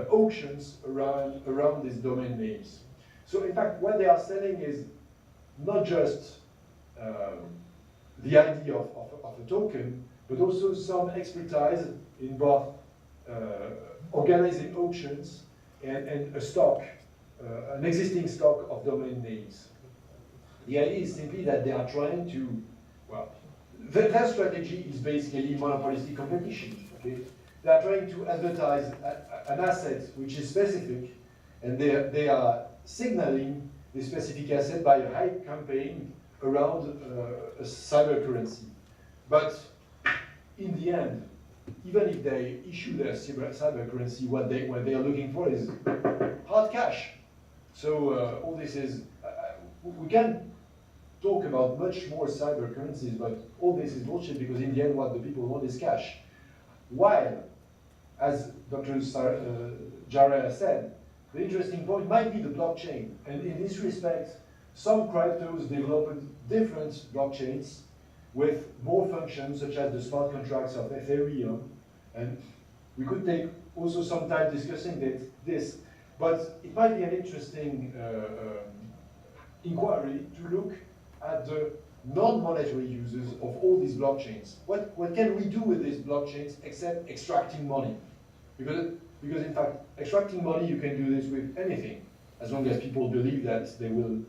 auctions around these domain names. So in fact, what they are selling is not just the idea of a token, but also some expertise in both organizing auctions and a stock, an existing stock of domain names. The idea is simply that they are trying to, well, their strategy is basically monopolistic competition. Okay? They are trying to advertise an asset which is specific, and they are signaling the specific asset by a hype campaign around a cyber currency. But in the end, even if they issue their cyber currency, what they are looking for is hard cash. So all this is, we can talk about much more cyber currencies, but all this is bullshit because in the end what the people want is cash. While, as Dr. Jarrah said, the interesting point might be the blockchain. And in this respect, some cryptos developed different blockchains with more functions, such as the smart contracts of Ethereum. And we could take also some time discussing this. But it might be an interesting inquiry to look at the non-monetary uses of all these blockchains. What can we do with these blockchains except extracting money? Because in fact, extracting money, you can do this with anything, as long as people believe that they will,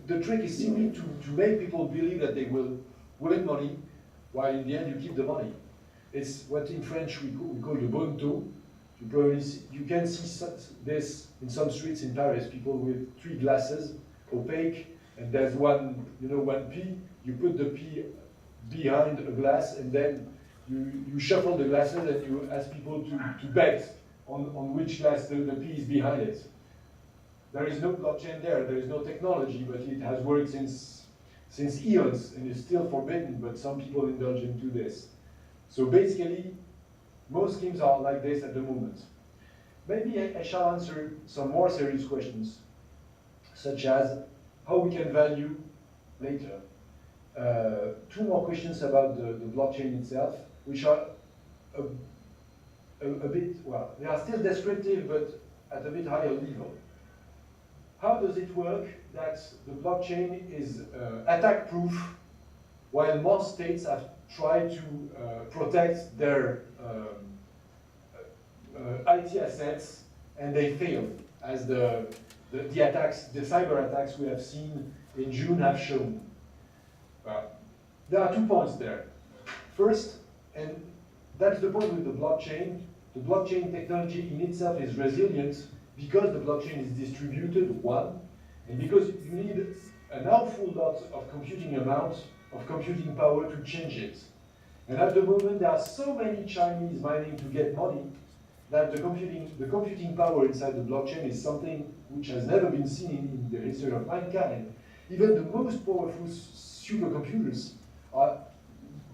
the trick is simply to make people believe that they will win money, while in the end you keep the money. It's what in French we call the bon taux. You can see this in some streets in Paris, people with 3 glasses, opaque, and there's one P, you put the P behind a glass, and then you shuffle the glasses and you ask people to bet on which glass the P is behind it. There is no blockchain there is no technology, but it has worked since eons, and is still forbidden, but some people indulge into this. So basically, most schemes are like this at the moment. Maybe I shall answer some more serious questions, such as how we can value later. 2 more questions about the blockchain itself, which are a bit, well, they are still descriptive, but at a bit higher level. How does it work that the blockchain is attack-proof, while most states have tried to protect their IT assets, and they failed, as the attacks, the cyber attacks we have seen in June have shown. There are 2 points there. First, and that's the point with the blockchain technology in itself is resilient because the blockchain is distributed, one, and because you need an awful lot of computing power to change it. And at the moment, there are so many Chinese mining to get money that the computing power inside the blockchain is something which has never been seen in the history of mankind. Even the most powerful supercomputers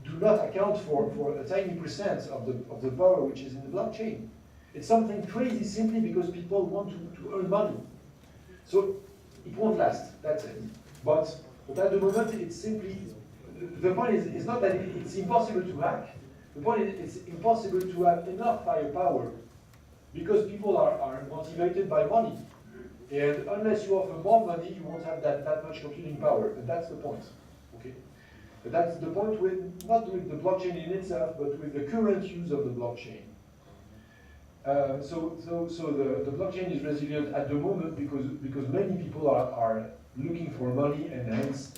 do not account for a tiny percent of the power which is in the blockchain. It's something crazy simply because people want to earn money. So it won't last, that's it. But at the moment, it's simply, the point is not that it's impossible to hack. The point is it's impossible to have enough firepower because people are motivated by money. And unless you offer more money, you won't have that much computing power. And that's the point. Okay? But that's the point not with the blockchain in itself, but with the current use of the blockchain. So the blockchain is resilient at the moment because many people are looking for money and hence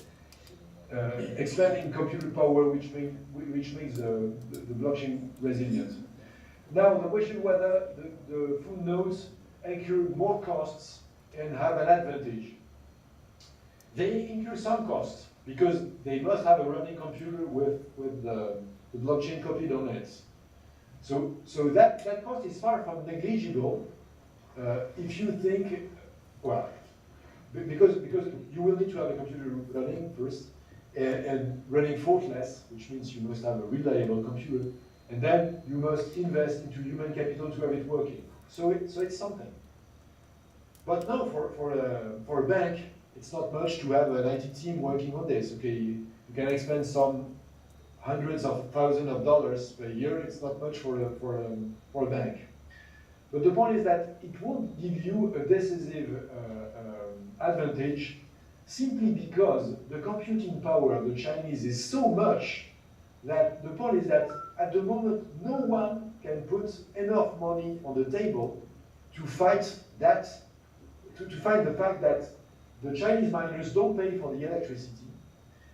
expanding computer power, which makes the blockchain resilient. Now the question whether the full nodes incur more costs and have an advantage. They incur some costs because they must have a running computer with the blockchain copied on it. So that cost is far from negligible if you think, well, because you will need to have a computer running first and running faultless, which means you must have a reliable computer, and then you must invest into human capital to have it working. So it's something. But no, for a bank, it's not much to have an IT team working on this. Okay, you can expend some hundreds of thousands of dollars per year. It's not much for a bank. But the point is that it won't give you a decisive advantage simply because the computing power of the Chinese is so much that the point is that at the moment no one can put enough money on the table to fight that, to fight the fact that the Chinese miners don't pay for the electricity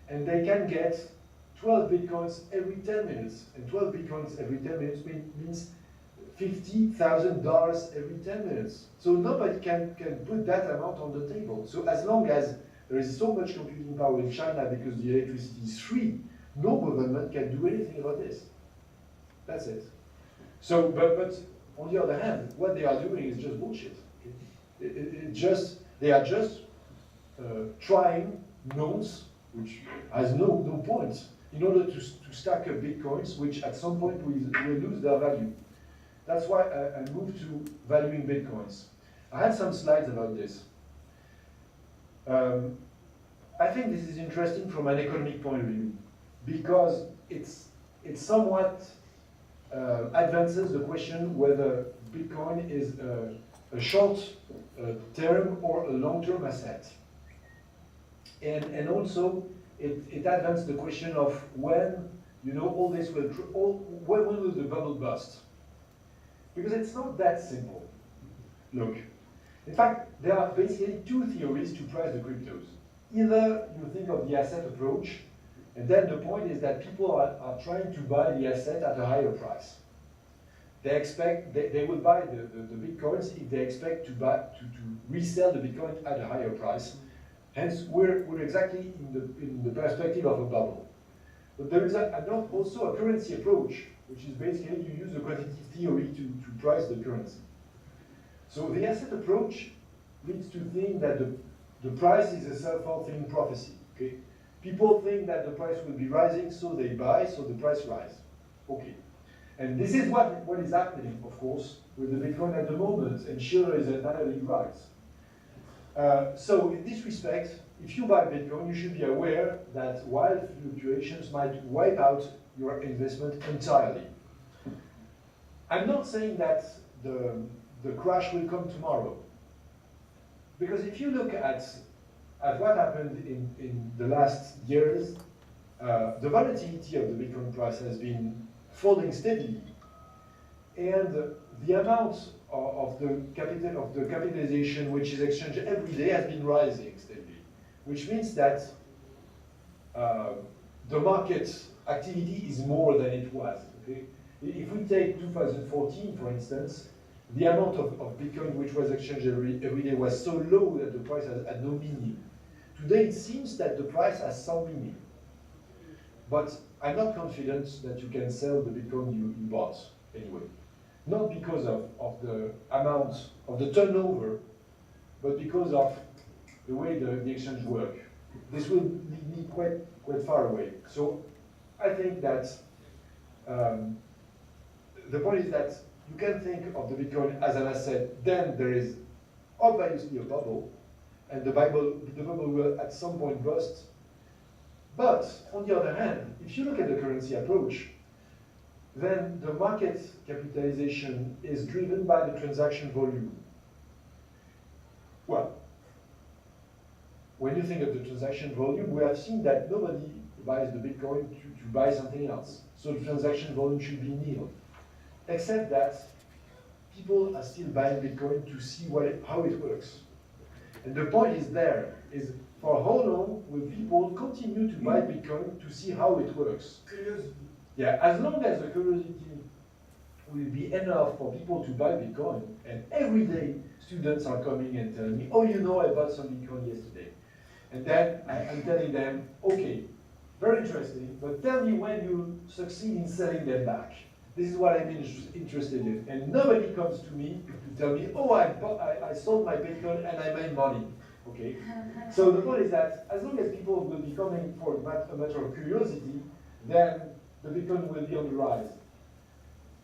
and they can get 12 bitcoins every 10 minutes. And 12 bitcoins every 10 minutes means $50,000 every 10 minutes. So nobody can put that amount on the table. So as long as there is so much computing power in China because the electricity is free, no government can do anything about this. That's it. So, but on the other hand, what they are doing is just bullshit. They are just trying nodes, which has no point, in order to stack up bitcoins, which at some point will lose their value. That's why I moved to valuing bitcoins. I had some slides about this. I think this is interesting from an economic point of view because it somewhat advances the question whether Bitcoin is a short-term or a long-term asset. And also, it advances the question of when, all this will, when will the bubble burst? Because it's not that simple. Look, in fact, there are basically two theories to price the cryptos. Either you think of the asset approach, and then the point is that people are trying to buy the asset at a higher price. They expect, they will buy the Bitcoins if they expect to resell the Bitcoin at a higher price. Hence, we're exactly in the perspective of a bubble. But there is also a currency approach, which is basically you use the quantitative theory to price the currency. So the asset approach leads to think that the price is a self-fulfilling prophecy. Okay? People think that the price will be rising, so they buy, so the price rises. Okay. And this is what is happening, of course, with the Bitcoin at the moment, and Schiller is entirely right. So in this respect, if you buy Bitcoin, you should be aware that wild fluctuations might wipe out your investment entirely. I'm not saying that the crash will come tomorrow. Because if you look at what happened in the last years, the volatility of the Bitcoin price has been falling steadily. And the amount of the capitalization which is exchanged every day has been rising steadily, which means that the market activity is more than it was. Okay? If we take 2014, for instance, the amount of Bitcoin which was exchanged every day was so low that the price had no meaning. Today it seems that the price has some meaning. But I'm not confident that you can sell the Bitcoin you bought anyway. Not because of the amount of the turnover, but because of the way the exchange works. This will lead me quite far away. So I think that the point is that you can think of the Bitcoin as an asset, then there is obviously a bubble, and the bubble will at some point burst. But on the other hand, if you look at the currency approach, then the market capitalization is driven by the transaction volume. Well, when you think of the transaction volume, we have seen that nobody buys the Bitcoin to buy something else. So the transaction volume should be nil. Except that people are still buying Bitcoin to see how it works. And the point is for how long will people continue to buy Bitcoin to see how it works? Curiosity. Yeah, as long as the curiosity will be enough for people to buy Bitcoin, and every day students are coming and telling me, oh, I bought some Bitcoin yesterday. And then I'm telling them, okay, very interesting, but tell me when you succeed in selling them back. This is what I'm interested in. And nobody comes to me to tell me, oh, I sold my Bitcoin and I made money. Okay? So the point is that as long as people will be coming for a matter of curiosity, then the Bitcoin will be on the rise.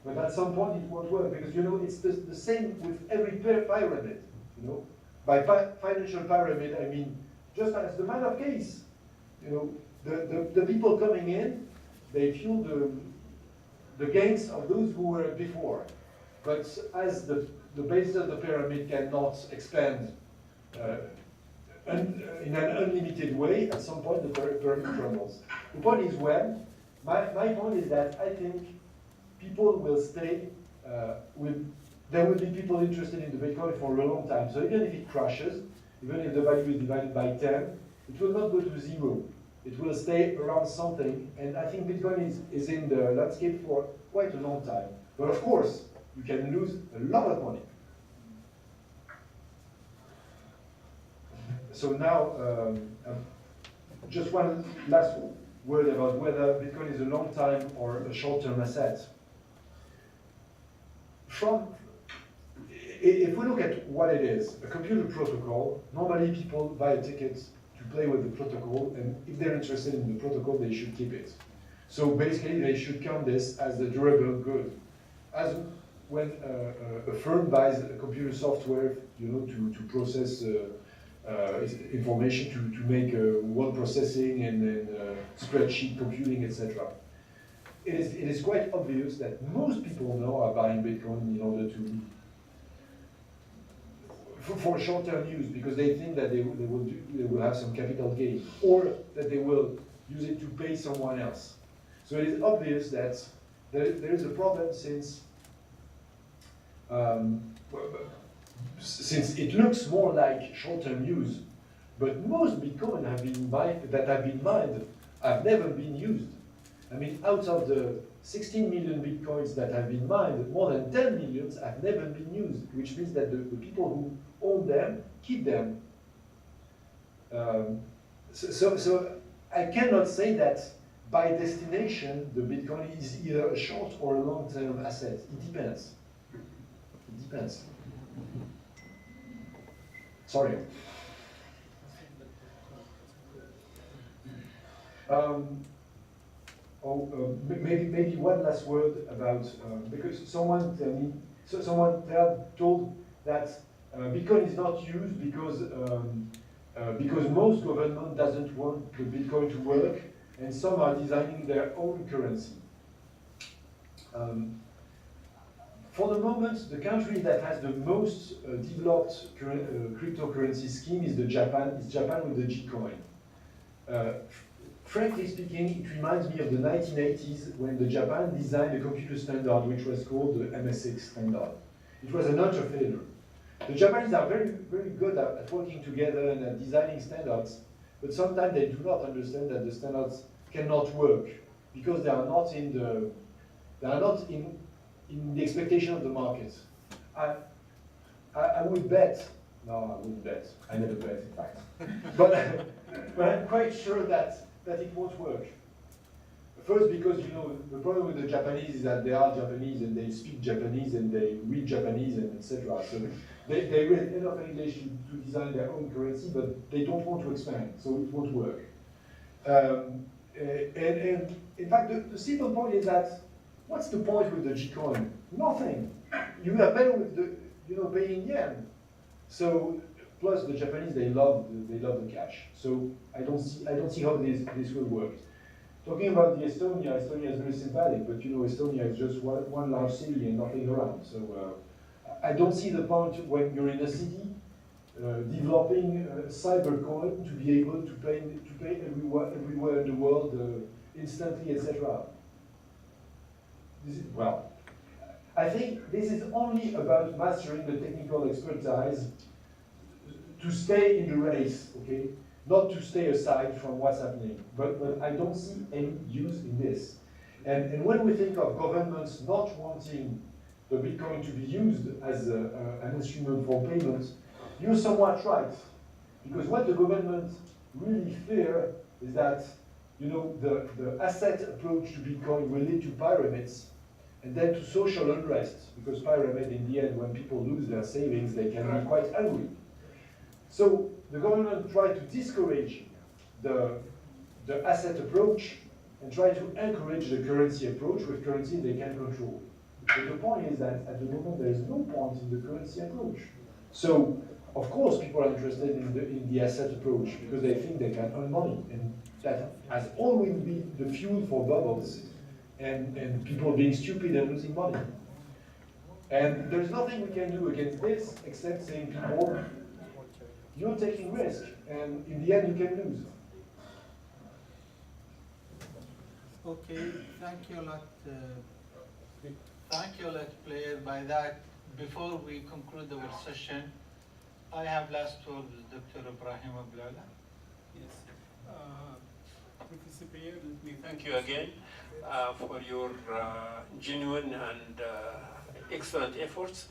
But at some point it won't work because it's the same with every pyramid. By financial pyramid I mean just as the man of case. The people coming in, they fuel the gains of those who were before. But as the base of the pyramid cannot expand in an unlimited way, at some point the pyramid crumbles. The point is when. My point is that I think people will stay there will be people interested in the Bitcoin for a long time. So even if it crashes, even if the value is divided by 10, it will not go to zero. It will stay around something. And I think Bitcoin is in the landscape for quite a long time. But of course, you can lose a lot of money. So now, just one last word about whether Bitcoin is a long time or a short-term asset. If we look at what it is, a computer protocol, normally people buy a ticket to play with the protocol, and if they're interested in the protocol, they should keep it. So basically, they should count this as a durable good. As when a firm buys a computer software, to process information, to make word processing and spreadsheet computing, etc. It is quite obvious that most people now are buying Bitcoin in order for short-term use because they think that they will have some capital gain, or that they will use it to pay someone else. So it is obvious that there is a problem since it looks more like short-term use, but most Bitcoin that have been mined have never been used. I mean, out of the 16 million Bitcoins that have been mined, more than 10 millions have never been used, which means that the people who own them keep them. So I cannot say that by destination the Bitcoin is either a short or a long-term asset. It depends. It depends. Sorry. Maybe one last word about because someone told that Bitcoin is not used because most government doesn't want the Bitcoin to work, and some are designing their own currency. For the moment, the country that has the most developed cryptocurrency scheme is Japan with the Gcoin. Frankly speaking, it reminds me of the 1980s when Japan designed a computer standard which was called the MSX standard. It was an utter failure. The Japanese are very, very good at working together and at designing standards, but sometimes they do not understand that the standards cannot work because they are not in the expectation of the market. I would bet. No, I wouldn't bet. I never bet, in fact. But I'm quite sure that it won't work. First, because the problem with the Japanese is that they are Japanese and they speak Japanese and they read Japanese and etc. So they read enough English to design their own currency, but they don't want to expand, so it won't work. And in fact, the simple point is that what's the point with the Gcoin? Nothing. You are better with paying yen. So plus the Japanese they love the cash. So I don't see how this will work. Talking about the Estonia is very sympathetic, but Estonia is just one large city and nothing around. So I don't see the point when you're in a city developing cyber coin to be able to pay everywhere in the world instantly, etc. Well, I think this is only about mastering the technical expertise to stay in the race, okay? Not to stay aside from what's happening. But I don't see any use in this. And when we think of governments not wanting the Bitcoin to be used as an instrument for payment, you're somewhat right. Because what the government really fear is that the asset approach to Bitcoin will lead to pyramids and then to social unrest, because pyramid in the end, when people lose their savings, they can be quite angry. So the government tried to discourage the asset approach and try to encourage the currency approach with currency they can control. But the point is that at the moment there is no point in the currency approach. So of course people are interested in the asset approach because they think they can earn money, and that has always been the fuel for bubbles and people being stupid and losing money. And there's nothing we can do against this except saying people, you're taking risk, and in the end you can lose. Okay, thank you a lot. Thank you a lot, Player. By that, before we conclude our session, I have last word with Dr. Ibrahim Abdullah. Yes. Professor Player, let me thank you again for your genuine and excellent efforts.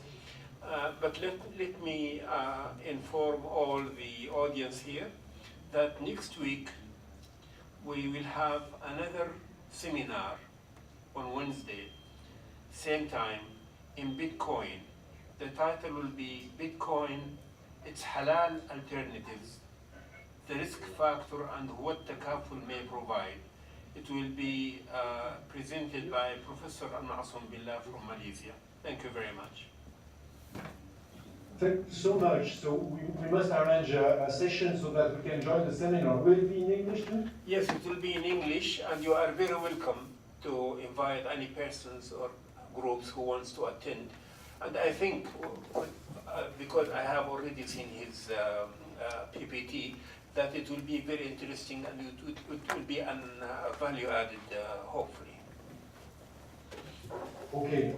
But let me inform all the audience here that next week we will have another seminar on Wednesday, same time, in Bitcoin. The title will be Bitcoin, its halal alternatives, the risk factor and what takaful may provide. It will be presented by Professor An-Nasum Billah from Malaysia. Thank you very much. Thank you so much. So we must arrange a session so that we can join the seminar. Will it be in English too? Yes, it will be in English, and you are very welcome to invite any persons or groups who wants to attend. And I think because I have already seen his PPT, that it will be very interesting and it will be an value added, hopefully. Okay.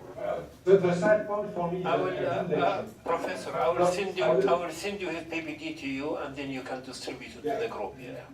The side point for me is I will, recommendation. Professor, I will send you his PPT to you, and then you can distribute it to the group. Yeah.